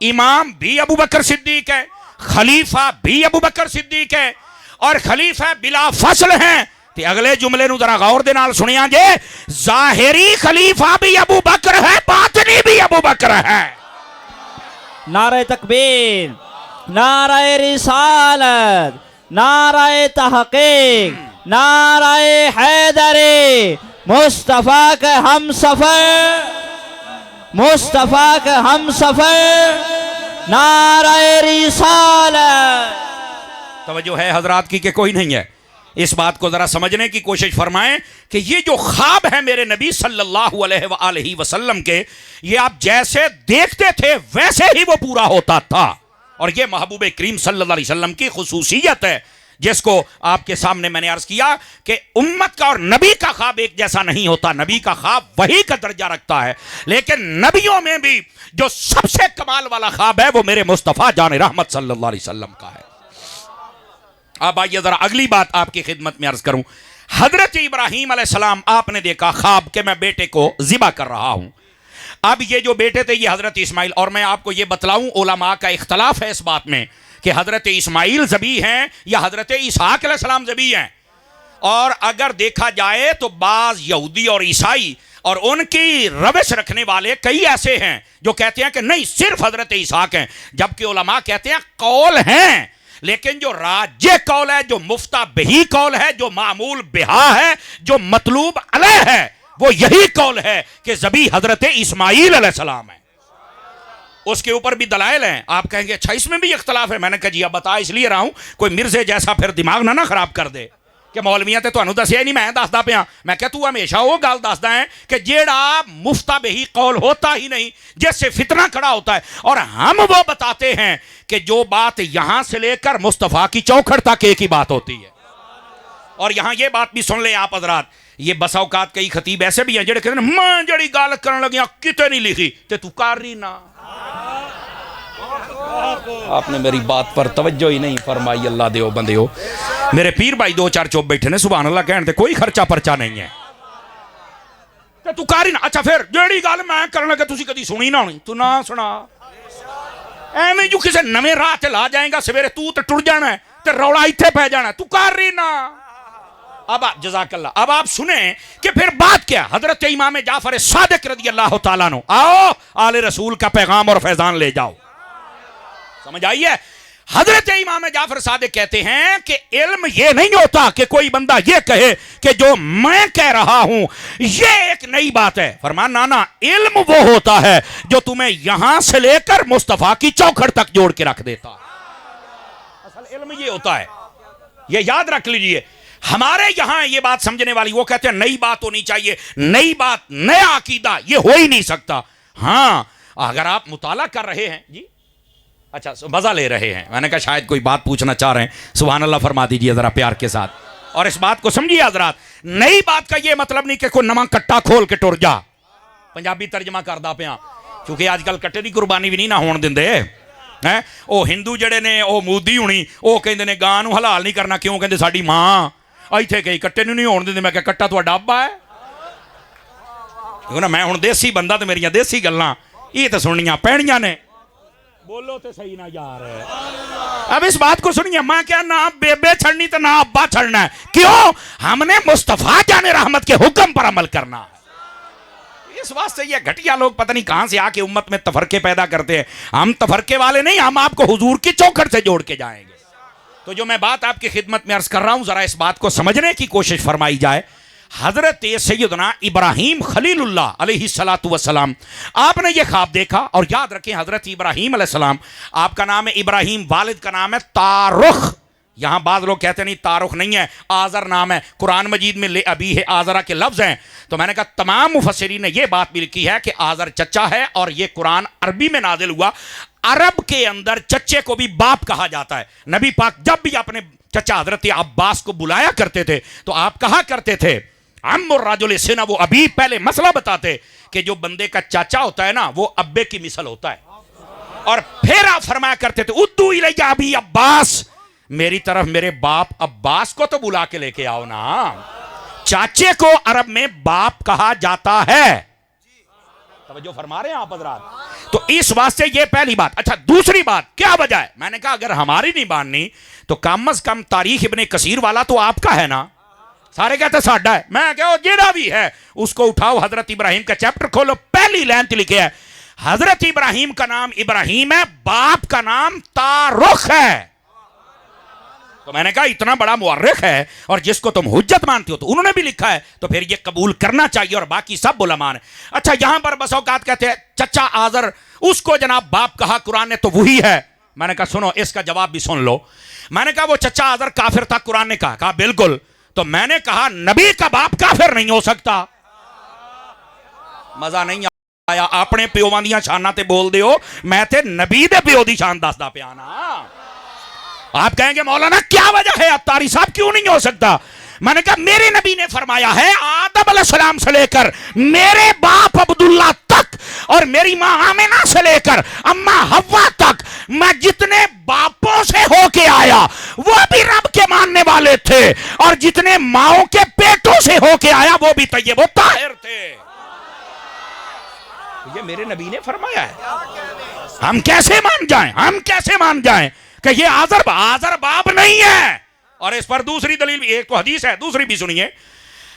امام بھی ابو بکر صدیق ہے, خلیفہ بھی ابو بکر صدیق ہے, اور خلیفہ بلا فصل ہیں. تے اگلے جملے نو ذرا غور دے نال سنیاں جے, ظاہری خلیفہ بھی ابو بکر ہے, باطنی بھی ابو بکر ہے. نعرہ تکبیر, نعرہ رسالت, نعرہ تحقیق, نعرہ حیدر, مصطفیٰ کے ہم سفر, مصطفیٰ کے ہم سفر, نعرہ رسالت. توجہ ہے حضرات کی کہ کوئی نہیں ہے؟ اس بات کو ذرا سمجھنے کی کوشش فرمائیں کہ یہ جو خواب ہے میرے نبی صلی اللہ علیہ وآلہ وسلم کے، یہ آپ جیسے دیکھتے تھے ویسے ہی وہ پورا ہوتا تھا. اور یہ محبوب کریم صلی اللہ علیہ وسلم کی خصوصیت ہے، جس کو آپ کے سامنے میں نے عرض کیا کہ امت کا اور نبی کا خواب ایک جیسا نہیں ہوتا. نبی کا خواب وحی کا درجہ رکھتا ہے، لیکن نبیوں میں بھی جو سب سے کمال والا خواب ہے وہ میرے مصطفیٰ جان رحمت صلی اللہ علیہ وسلم کا ہے. اب آئیے ذرا اگلی بات آپ کی خدمت میں عرض کروں. حضرت ابراہیم علیہ السلام آپ نے دیکھا خواب کہ میں بیٹے کو ذبح کر رہا ہوں. اب یہ جو بیٹے تھے یہ حضرت اسماعیل، اور میں آپ کو یہ بتلاؤں علماء کا اختلاف ہے اس بات میں کہ حضرت اسماعیل ذبیح ہیں یا حضرت اسحاق علیہ السلام ذبیح ہیں. اور اگر دیکھا جائے تو بعض یہودی اور عیسائی اور ان کی روش رکھنے والے کئی ایسے ہیں جو کہتے ہیں کہ نہیں صرف حضرت اسحاق ہیں، جبکہ علماء کہتے ہیں قول ہیں، لیکن جو راجح قول ہے، جو مفتہ بہی قول ہے، جو معمول بہا ہے، جو مطلوب علیہ ہے، وہ یہی قول ہے کہ ذبیح حضرت اسماعیل علیہ السلام ہے. اس کے اوپر بھی دلائل ہیں. آپ کہیں گے اچھا اس میں بھی اختلاف ہے. میں نے کہا جی اب بتا اس لیے رہا ہوں کوئی مرزے جیسا پھر دماغ نہ خراب کر دے کہ مولویاں تے تانوں دسیا نہیں، میں دسدا پیا. میں کہ تو ہمیشہ وہ گل دسدا ہے کہ جیڑا مفتہ بہی قول ہوتا ہی نہیں، جس سے فتنہ کھڑا ہوتا ہے، اور ہم وہ بتاتے ہیں کہ جو بات یہاں سے لے کر مصطفیٰ کی چوکھٹ تک ایک ہی بات ہوتی ہے. اور یہاں یہ بات بھی سن لیں آپ حضرات، یہ بسا اوقات کئی خطیب ایسے بھی ہیں جڑے کہتے ہیں میں جڑی گل کرن لگیاں کتے نہیں لکھی تے تو کر رہی نہ. آپ نے میری بات پر توجہ ہی نہیں فرمائی. اللہ دیو بندے ہو. میرے پیر بھائی دو چار چوپ بیٹھے نے سبحان اللہ کہنے دے کوئی خرچہ پرچہ نہیں ہے تے تو کر ہی نہ. اچھا پھر جڑی گل میں کرن لگا تسی کدی سنی نہ ہونی تو نہ سنا. ایویں جو کسے نویں راہ تے لا جائیں گا سویرے تو تے ٹر جانا ہے تے رولا ایتھے پہ جانا ہے تو کر رہی نہ. اب جزاک اللہ. اب آپ سنیں کہ پھر بات کیا. حضرت امام جعفر صادق رضی اللہ تعالیٰ عنہ، آؤ آل رسول کا پیغام اور فیضان لے جاؤ. سمجھ آئیے. حضرت امام جعفر صادق کہتے ہیں کہ علم یہ نہیں ہوتا کہ کوئی بندہ یہ کہے کہ جو میں کہہ رہا ہوں یہ ایک نئی بات ہے. فرمانا نا علم وہ ہوتا ہے جو تمہیں یہاں سے لے کر مصطفیٰ کی چوکھٹ تک جوڑ کے رکھ دیتا. اصل علم یہ ہوتا ہے، یہ یاد رکھ لیجئے. ہمارے یہاں یہ بات سمجھنے والی وہ کہتے ہیں نئی بات ہونی چاہیے، نئی بات نیا عقیدہ یہ ہو ہی نہیں سکتا. ہاں اگر آپ مطالعہ کر رہے ہیں جی اچھا مزہ لے رہے ہیں، میں نے کہا شاید کوئی بات پوچھنا چاہ رہے ہیں، سبحان اللہ فرما دیجئے ذرا پیار کے ساتھ. اور اس بات کو سمجھیے حضرات، نئی بات کا یہ مطلب نہیں کہ کوئی نواں کٹا کھول کے ٹر جا. پنجابی ترجمہ کردہ پیا کیونکہ آج کل کٹے دی قربانی بھی نہیں نہ ہون دندے. او ہندو جڑے نے او مودی ہونی او کہندے نے گاں نو حلال نہیں کرنا. کیوں؟ کہندے ساڈی ماں ایتھے گئی کٹے نو نہیں ہون دندے. میں کہ کٹا تہاڈا ابا ہے. میں ہن دیسی بندہ تے میریاں دیسی گلاں یہ تے سننیاں پینیاں نے. بولو تے صحیح نہ یار. اب اس بات کو سنیے، ماں کیا نہ بیبے چھڑنی تو نہ ابا چھڑنا ہے. کیوں؟ ہم نے مصطفیٰ جان رحمت کے حکم پر عمل کرنا ہے. اس واسطے یہ گھٹیا لوگ پتہ نہیں کہاں سے آ کے امت میں تفرقے پیدا کرتے ہیں. ہم تفرقے والے نہیں، ہم آپ کو حضور کی چوکھٹ سے جوڑ کے جائیں گے. تو جو میں بات آپ کی خدمت میں عرض کر رہا ہوں ذرا اس بات کو سمجھنے کی کوشش فرمائی جائے. حضرت سیدنا ابراہیم خلیل اللہ علیہ الصلوۃ والسلام آپ نے یہ خواب دیکھا. اور یاد رکھیں حضرت ابراہیم علیہ السلام آپ کا نام ہے ابراہیم، والد کا نام ہے تارخ. یہاں بعض لوگ کہتے ہیں نہیں تارخ نہیں ہے، آزر نام ہے. قرآن مجید میں لے ابی ہے آزرہ کے لفظ ہیں. تو میں نے کہا تمام مفسرین نے یہ بات بھی لکھی ہے کہ آزر چچا ہے، اور یہ قرآن عربی میں نازل ہوا. عرب کے اندر چچے کو بھی باپ کہا جاتا ہے. نبی پاک جب بھی اپنے چچا حضرت عباس کو بلایا کرتے تھے تو آپ کہا کرتے تھے عم الرجل سنا، وہ ابھی پہلے مسئلہ بتاتے کہ جو بندے کا چاچا ہوتا ہے نا وہ ابے کی مثل ہوتا ہے. اور پھر آپ فرمایا کرتے تھے ادعو الی ابی عباس، میری طرف میرے باپ عباس کو تو بلا کے لے کے آؤ نا. چاچے کو عرب میں باپ کہا جاتا ہے. توجہ فرما رہے ہیں آپ حضرات. تو اس واسطے یہ پہلی بات. اچھا دوسری بات کیا وجہ ہے؟ میں نے کہا اگر ہماری نہیں ماننی تو کم از کم تاریخ ابن کثیر والا تو آپ کا ہے نا. سارے کہتے ساڈا ہے. میں کہو جیڑا بھی ہے اس کو اٹھاؤ، حضرت ابراہیم کا چیپٹر کھولو، پہلی لائن تے لکھے ہے حضرت ابراہیم کا نام ابراہیم ہے، باپ کا نام تارخ ہے. تو میں نے کہا اتنا بڑا مورخ ہے اور جس کو تم حجت مانتے ہو تو انہوں نے بھی لکھا ہے تو پھر یہ قبول کرنا چاہیے، اور باقی سب علماء نے. اچھا یہاں پر بس اوقات کہتے ہیں چچا آزر، اس کو جناب باپ کہا قرآن نے تو وہی ہے. میں نے کہا سنو اس کا جواب بھی سن لو. میں نے کہا وہ چچا آذر کافر تھا, قرآن نے کہا بالکل. تو میں نے کہا نبی کا باپ کافر نہیں ہو سکتا. مزہ نہیں آیا. اپنے پیوان دیاں شانہ تے بول دیو, میں تے نبی دے پیو دی شان دس دا پیانا. آپ کہیں گے مولانا کیا وجہ ہے اتاری صاحب کیوں نہیں ہو سکتا؟ میں نے کہا میرے نبی نے فرمایا ہے آدم علیہ السلام سے لے کر میرے باپ عبداللہ تک اور میری ماں آمنہ سے لے کر اماں حوا تک میں جتنے باپوں سے ہو کے آیا وہ بھی رب کے ماننے والے تھے, اور جتنے ماؤں کے پیٹوں سے ہو کے آیا وہ بھی طیب و طاہر تھے. یہ میرے نبی نے فرمایا ہے. ہم کیسے مان جائیں کہ یہ آذر باب نہیں ہے؟ اور اس پر دوسری دلیل بھی, ایک تو حدیث ہے دوسری بھی سنیے.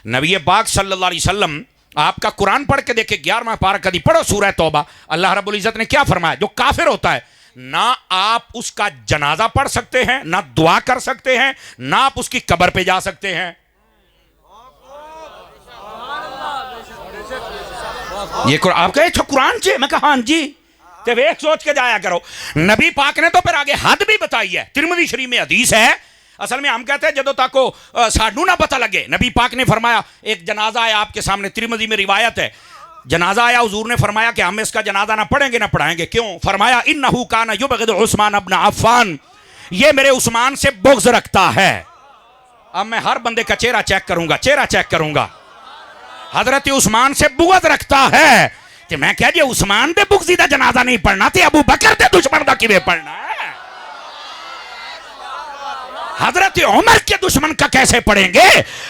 نبی پاک صلی اللہ علیہ وسلم آپ کا قرآن پڑھ کے دیکھیں 11واں پارہ کدی پڑھو سورہ توبہ. اللہ رب العزت نے کیا فرمایا؟ جو کافر ہوتا ہے نہ آپ اس کا جنازہ پڑھ سکتے ہیں, نہ دعا کر سکتے ہیں, نہ آپ اس کی قبر پہ جا سکتے ہیں. یہ آپ کہے اچھا قرآن چے؟ میں کہا ہاں جی. تے ایک سوچ کے جایا کرو. نبی پاک نے تو پھر آگے حد بھی بتائی ہے. ترمذی شریف میں حدیث ہے. اصل میں ہم کہتے ہیں جدو تک کو ساڈو نہ پتہ لگے. نبی پاک نے فرمایا ایک جنازہ آیا آپ کے سامنے, ترمذی میں روایت ہے. جنازہ آیا, حضور نے فرمایا کہ ہم اس کا جنازہ نہ پڑھیں گے نہ پڑھائیں گے. کیوں؟ فرمایا انہو کان یبغض عثمان ابن عفان, یہ میرے عثمان سے بغض رکھتا ہے. اب میں ہر بندے کا چہرہ چیک کروں گا. حضرت عثمان سے بغض رکھتا ہے. کہ میں کہہ جی عثمان دے بغضی دا جنازہ نہیں پڑھنا تے ابو بکر دے دشمن دا کیویں پڑھنا ہے؟ حضرت عمر کے دشمن کا کیسے پڑھیں گے؟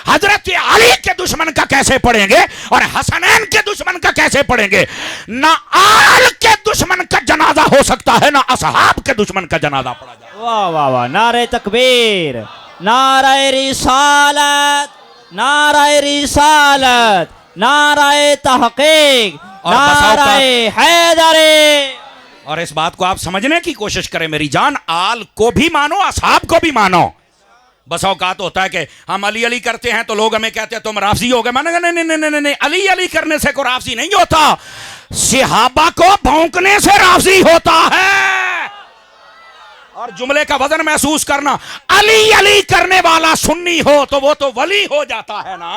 حضرت علی کے دشمن کا کیسے پڑھیں گے؟ اور حسنین کے دشمن کا کیسے پڑھیں گے؟ نہ آل کے دشمن کا جنازہ ہو سکتا ہے, نہ اصحاب کے دشمن کا جنازہ پڑھا جائے. واہ واہ واہ, نعرہ تکبیر, نعرہ رسالت, نعرہ رسالت, نعرہ تحقیق, نعرہ حیدر. اور اس بات کو آپ سمجھنے کی کوشش کریں میری جان, آل کو بھی مانو اصحاب کو بھی مانو. بس اوقات ہوتا ہے کہ ہم علی کرتے ہیں تو لوگ ہمیں کہتے ہیں تم رافضی ہو گئے. میں نے کہا نہیں, علی کرنے سے کوئی رافضی نہیں ہوتا, صحابہ کو بھونکنے سے رافضی ہوتا ہے. اور جملے کا وزن محسوس کرنا, علی کرنے والا سنی ہو تو وہ تو ولی ہو جاتا ہے نا.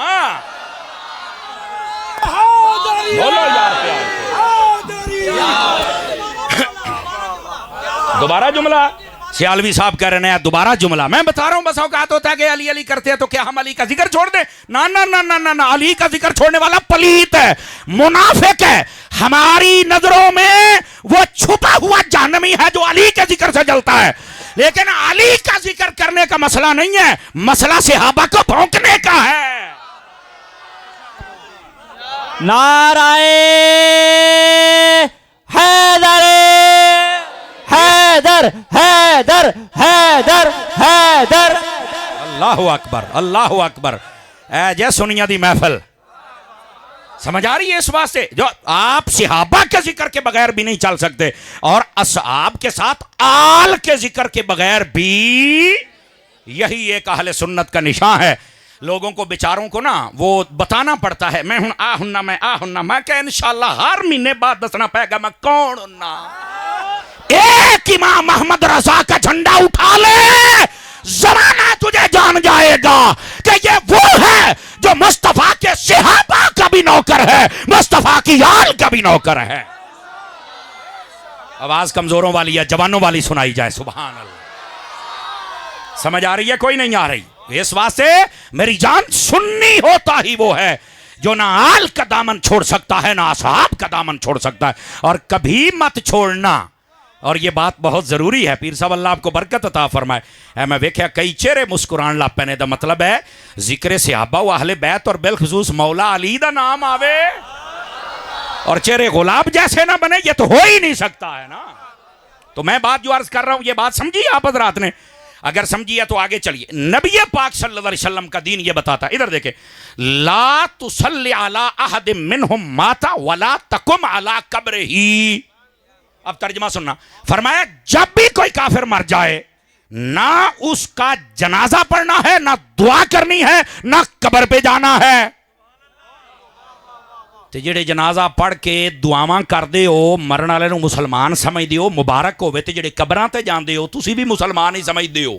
بولو یار پیار. دوبارہ جملہ سیالوی صاحب کہہ رہے ہیں دوبارہ جملہ. میں بتا رہا ہوں بس اوقات ہوتا ہے کہ علی کرتے ہیں تو کیا ہم علی کا ذکر چھوڑ دیں؟ نہ, علی کا ذکر چھوڑنے والا پلیت ہے, منافق ہے. ہماری نظروں میں وہ چھپا ہوا جہنمی ہے جو علی کے ذکر سے جلتا ہے. لیکن علی کا ذکر کرنے کا مسئلہ نہیں ہے, مسئلہ صحابہ کو بھونکنے کا ہے. نعرہ حیدر, حیدر, حیدر, حیدر, حیدر. اللہ اکبر, اللہ اکبر. اے جے سنیا دی محفل سمجھ آ رہی ہے اس واسطے جو آپ صحابہ کے ذکر کے بغیر بھی نہیں چل سکتے, اور اصحاب کے ساتھ آل کے ذکر کے بغیر بھی. یہی ایک اہل سنت کا نشان ہے. لوگوں کو بیچاروں کو نا وہ بتانا پڑتا ہے میں ہوں میں کہ انشاءاللہ ہر مہینے بعد دسنا پائے گا میں کون ہوں. ایک امام محمد رضا کا جھنڈا اٹھا لے, زمانہ تجھے جان جائے گا کہ یہ وہ ہے جو مصطفیٰ کے صحابہ کا بھی نوکر ہے, مصطفیٰ کی آل کا بھی نوکر ہے. آواز کمزوروں والی ہے, جوانوں والی سنائی جائے. سبحان اللہ. سمجھ آ رہی ہے کوئی نہیں آ رہی؟ اس واسطے میری جان سنی ہوتا ہی وہ ہے جو نہ آل کا دامن چھوڑ سکتا ہے نہ اصحاب کا دامن چھوڑ سکتا ہے, اور کبھی مت چھوڑنا. اور یہ بات بہت ضروری ہے. پیر صاحب اللہ آپ کو برکت عطا فرمائے. میں ویکھیا کئی چہرے مسکران لا پینے دا مطلب ہے ذکر صحابہ و اہل بیت اور بالخصوص مولا علی دا نام آوے اور چہرے غلاب جیسے نہ بنے, یہ تو ہو ہی نہیں سکتا ہے نا. تو میں بات جو عرض کر رہا ہوں یہ بات سمجھی آپ حضرات نے؟ اگر سمجھیے تو آگے چلیے. نبی پاک صلی اللہ علیہ وسلم کا دین یہ بتاتا ہے, ادھر دیکھیں, لا تصلی علی احد منہم ماتا ولا تقم علی قبرہ. اب ترجمہ سننا. فرمایا جب بھی کوئی کافر مر جائے نہ اس کا جنازہ پڑھنا ہے, نہ دعا کرنی ہے, نہ قبر پہ جانا ہے. ਤੇ ਜਿਹੜੇ ਜਨਾਜ਼ਾ ਪੜ੍ਹ ਕੇ ਦੁਆਵਾਂ ਕਰਦੇ ਹੋ, ਮਰਨ ਵਾਲੇ ਨੂੰ ਮੁਸਲਮਾਨ ਸਮਝਦੇ ਹੋ, ਮੁਬਾਰਕ ਹੋਵੇ, ਤੇ ਜਿਹੜੇ ਕਬਰਾਂ ਤੇ ਜਾਂਦੇ ਹੋ ਤੁਸੀਂ ਵੀ ਮੁਸਲਮਾਨ ਹੀ ਸਮਝਦੇ ਹੋ।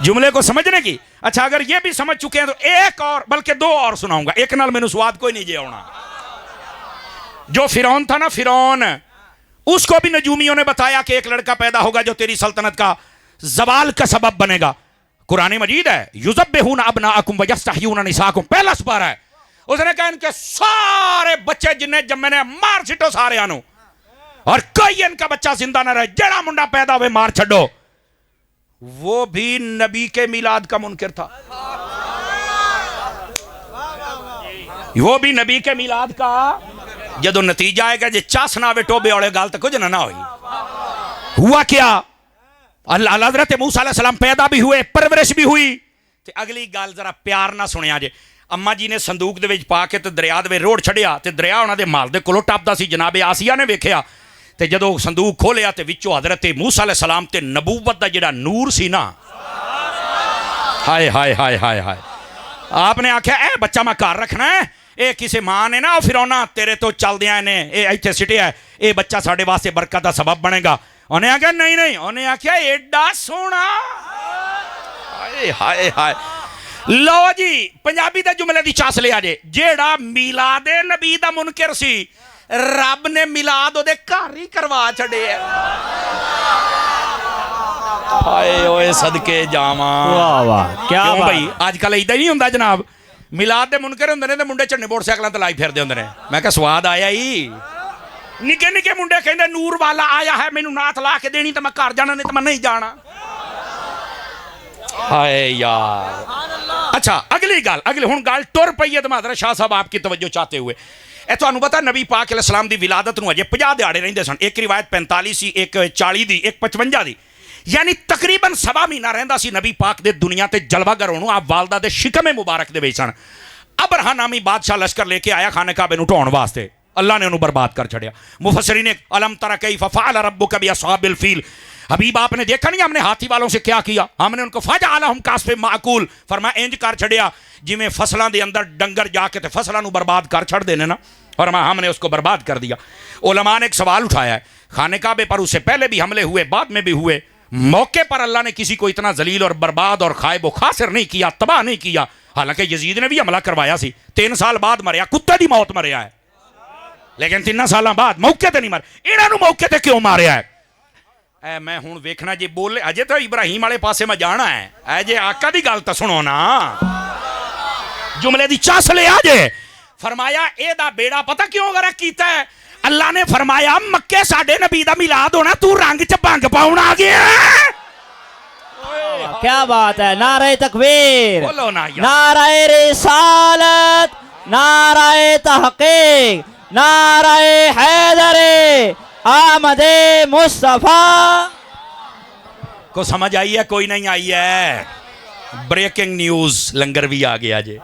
جملے کو سمجھنے کی. اچھا اگر یہ بھی سمجھ چکے ہیں تو ایک اور بلکہ دو اور سناؤں گا. ایک نال میں نے سواد کوئی نہیں جے ہونا. جو فرعون تھا نا فرعون, اس کو بھی نجومیوں نے بتایا کہ ایک لڑکا پیدا ہوگا جو تیری سلطنت کا زوال کا سبب بنے گا. قرآن مجید ہے یذبحون ابناءکم ویستحیون نساءکم, پہلا سپارہ ہے. اس نے کہا ان کے سارے بچے جنہیں جمع نے مار چھٹو سارے آنو, اور کوئی ان کا بچہ زندہ نہ رہے, جڑا منڈا پیدا ہوئے مار چھڑو. وہ بھی نبی کے میلاد کا منکر تھا, وہ بھی نبی کے میلاد کا. جدو نتیجہ آئے گا جے چاس نہ وے ٹوبے اوڑے گال تک کچھ نہ ہوئی. ہوا کیا, اللہ حضرت موسیٰ علیہ السلام پیدا بھی ہوئے, پرورش بھی ہوئی. تے اگلی گال ذرا پیار نہ سنیا جے. اما جی نے صندوق دے وچ پا کے تے دریا دے روڑ چھڑیا, تے دریا انہاں دے مال دے کولوں ٹپدا سی. جناب آسیہ نے ویکھیا تے جدو صندوق کھولیا تے وچوں حضرت موسیٰ علیہ السلام تے نبوت دا جڑا نور سی نا, ہائے ہائے ہائے ہائے ہائے, آپ نے آکھیا اے بچہ میں گھر رکھنا ہے, اے کسے ماں نے نا فرعونا تیرے تو چل دیاں نے, اے ایتھے سٹیا ہے, اے بچہ ساڈے واسطے برکت دا سبب بنے گا. انہیں آکھیا نہیں نہیں, انہیں آکھیا ایڈا سونا. ہائے ہائے ہائے. لو جی پنجابی دا جملے دی چاس لیا جے, جیڑا میلاد نبی دا منکر سی رب نے میلاد او دے گھر ہی کروا چھڑے ہے. ہائے اوئے صدقے جاواں. واہ واہ کیا کیوں بات. بھائی آج کل ایدہ نہیں ہوندا جناب, میلاد دے منکر ہوندے نے تے منڈے چڑھنے موٹر سائیکلاں تے لائی پھردے ہوندے نے. میں کہا سواد آیا ہی. نکے نکے منڈے کہندے نور والا آیا ہے, مینوں نعت لا کے دینی تے میں گھر جانا نہیں تے میں نہیں جانا. ہائے یار. اچھا اگلی ہن گال ٹر پئی ہے. تو حضرت شاہ صاحب آپ کی توجہ چاہتے ہوئے, اے تانوں پتہ نبی پاک علیہ السلام دی ولادت نو اجے 50 دیہاڑے رہندے سن. ایک روایت 45 سی, ایک 40 دی, ایک 55 دی, یعنی تقریباً سوا مہینہ رہندا سی نبی پاک دے دنیا تے جلوہ گر ہونوں. آپ والدہ دے شکم مبارک دے وچ سن. ابرہہ نامی بادشاہ لشکر لے کے آیا خانہ کعبے نوں ٹھاؤن واسطے, اللہ نے انہوں برباد کر چھڑیا. مفسرین نے الم تر کیف فعل ربک باصحاب الفیل, حبیب آپ نے دیکھا نہیں ہم نے ہاتھی والوں سے کیا کیا, ہم نے ان کو فجعلہم کعصف معقول, فرمایا انج کر چھڑیا جویں فصلاں دے اندر ڈنگر جا کے تے فصلاں نوں برباد کر چھڑ دینے نا, فرمایا ہم نے اس کو برباد کر دیا. علماء نے ایک سوال اٹھایا ہے, خانہ کعبے پر اس سے پہلے بھی حملے ہوئے, بعد میں بھی ہوئے, موقع پر اللہ نے کسی کو اتنا ذلیل اور برباد اور خائب و خاسر نہیں کیا, تباہ نہیں کیا. حالانکہ یزید نے بھی حملہ کروایا سی, 3 سال بعد مریا, کتے دی موت مریا ہے, لیکن 3 سالاں بعد موقع تے نہیں مر. انہاں نوں موقع تے کیوں ماریا ہے؟ اے میں ہن ویکھنا جے بولے اجے تو ابراہیم والے پاسے میں جانا ہے, اے جے آقا دی گل تے سنو نا, جملے دی چاس لے آ جے. فرمایا اے دا بیڑا پتہ کیوں غرق کیتا ہے؟ اللہ نے فرمایا مکے ساڈے نبی دا میلاد ہونا, تو رنگ چ بھنگ پاؤن آ گیا. کیا بات ہے. نعرہ تکبیر, بولو نا یار. نعرہ رسالت, نعرہ تحقیق, نعرہ حیدر, آمد مصطفیٰ. کو سمجھ آئی ہے کوئی نہیں آئی ہے؟ بریکنگ نیوز لنگر بھی آ گیا جے,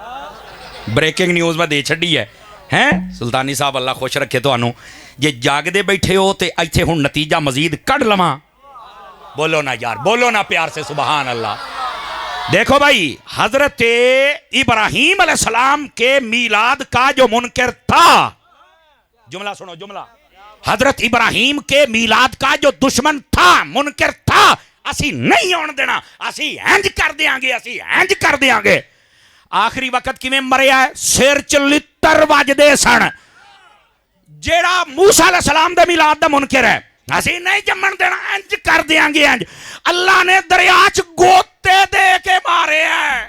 بریکنگ نیوز میں دے چھڑی ہے. ہیں سلطانی صاحب اللہ خوش رکھے تو انہوں جے جاگ دے بیٹھے ہو تے ایتھے ہن نتیجہ مزید کڑ لواں. بولو نا یار, بولو نا پیار سے سبحان اللہ. دیکھو بھائی حضرت ابراہیم علیہ السلام کے میلاد کا جو منکر تھا, جملہ سنو جملہ, حضرت ابراہیم کے میلاد کا جو دشمن تھا, منکر تھا, اسی نہیں ہون دینا, اسی ہنج کر دیاں گے, اسی ہنج کر دیاں گے. آخری وقت کی میں مریا ہے, سیر چلتر وجدے سن. جیڑا موسیٰ علیہ السلام دے میلاد دا منکر ہے, اسی نہیں جمن دینا, ہنج کر دیاں گے ہنج. اللہ نے دریاچ گوتے دے کے مارے ہیں,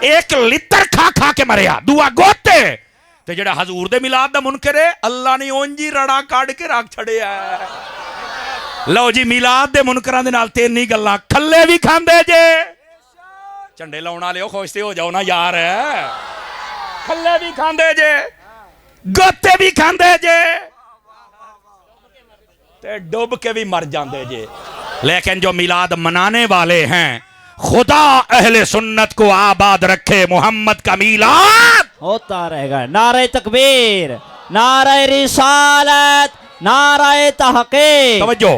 ایک لتر کھا کھا کے مریا, دعا گوتے. تے جڑا حضور دے میلاد دا منکر ہے, اللہ نے اونجی رڑا کاڑ کے رکھ چھڑے ہے. لو جی میلاد دے منکران دے نال 3 گلاں, کھلے بھی کھاندے جے, چنڈے لاؤن والے خوشتے ہو جاؤ نا یار, کھلے بھی کھاندے جے, گوتے بھی کھاندے جے, تے ڈوب کے بھی مر جاندے جے. لیکن جو میلاد منانے والے ہیں, خدا اہل سنت کو آباد رکھے, محمد کا میلاد ہوتا رہے گا. نعرہ تکبیر, نعرہ رسالت, نعرہ تحقیق. توجہ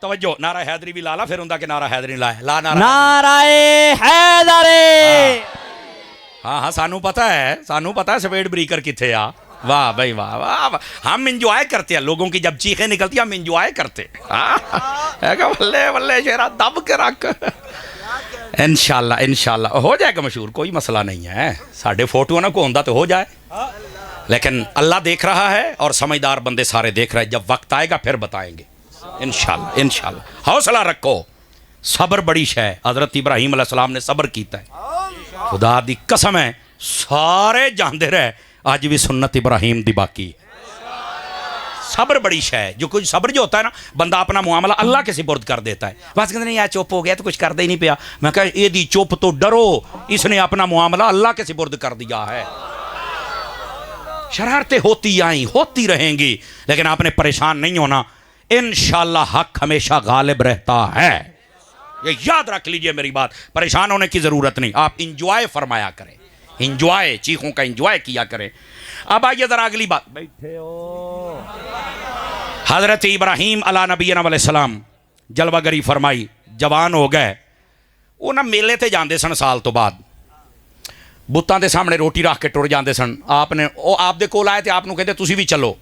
توجہ, نعرہ حیدری بھی لالا, پھر ہوندا کہ نعرہ حیدری لائے, لا نعرہ حیدر. ہاں ہاں سانو پتہ ہے سویٹ بریکر کتھے آ. واہ بھائی واہ واہ واہ. ہم انجوائے کرتے ہیں لوگوں کی جب چیخیں نکلتی ہیں ہم انجوائے کرتے ہیں. بلے بلے شیرا دب کے رکھ. انشاءاللہ انشاءاللہ ہو جائے گا مشہور, کوئی مسئلہ نہیں ہے. ساڑھے فوٹو نہ کو ہوندا تو ہو جائے, لیکن اللہ دیکھ رہا ہے اور سمجھدار بندے سارے دیکھ رہے ہیں. جب وقت آئے گا پھر بتائیں گے انشاءاللہ انشاءاللہ. حوصلہ رکھو, صبر بڑی شے ہے. حضرت ابراہیم علیہ السلام نے صبر کیتا ہے, خدا دی قسم ہے سارے جاندے رہے آج بھی سنت ابراہیم دی باقی. صبر بڑی شے ہے. جو کچھ صبر جو ہوتا ہے نا, بندہ اپنا معاملہ اللہ کے سپرد کر دیتا ہے. بس کہتے نہیں یار چپ ہو گیا تو کچھ کرتا ہی نہیں پیا. میں کہا یہ دی چپ تو ڈرو, اس نے اپنا معاملہ اللہ کے سپرد کر دیا ہے. شرارتیں ہوتی آئیں ہوتی رہیں گی, لیکن آپ نے پریشان نہیں ہونا. انشاءاللہ حق ہمیشہ غالب رہتا ہے, یہ یاد رکھ لیجئے میری بات. پریشان ہونے کی ضرورت نہیں, آپ انجوائے فرمایا کریں, انجوائے, چیخوں کا انجوائے کیا کریں. اب آئیے ذرا اگلی بات. بیٹھے ہو. حضرت ابراہیم علیہ نبینا علیہ السلام جلوہ گری فرمائی, جوان ہو گئے. وہ نہ میلے تے جاندے سن سال تو بعد, بتاں دے سامنے روٹی رکھ کے ٹر جاندے سن. آپ نے آپ دے کول آئے تھے, آپ نو کہتے تسی بھی چلو.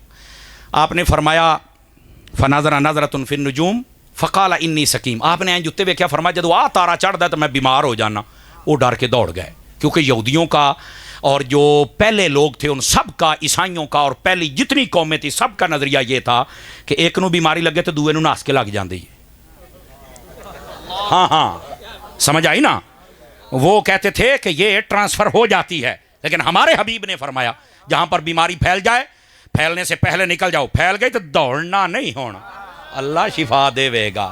آپ نے فرمایا فنظر نظرۃ فی النجوم فقال انی سقیم. آپ نے جتے ویکھیا, فرمایا جدو آ تارا چڑھدا تو میں بیمار ہو جانا. وہ ڈر کے دوڑ گئے, کیونکہ یہودیوں کا اور جو پہلے لوگ تھے ان سب کا, عیسائیوں کا اور پہلی جتنی قومیں تھی سب کا نظریہ یہ تھا کہ ایک نو بیماری لگے تو دوے نو ناس کے لگ جاندی. ہاں ہاں سمجھ آئی نا. وہ کہتے تھے کہ یہ ٹرانسفر ہو جاتی ہے, لیکن ہمارے حبیب نے فرمایا جہاں پر بیماری پھیل جائے پھیلنے سے پہلے نکل جاؤ. پھیل گئی تو دوڑنا نہیں ہونا, اللہ شفا دے گا.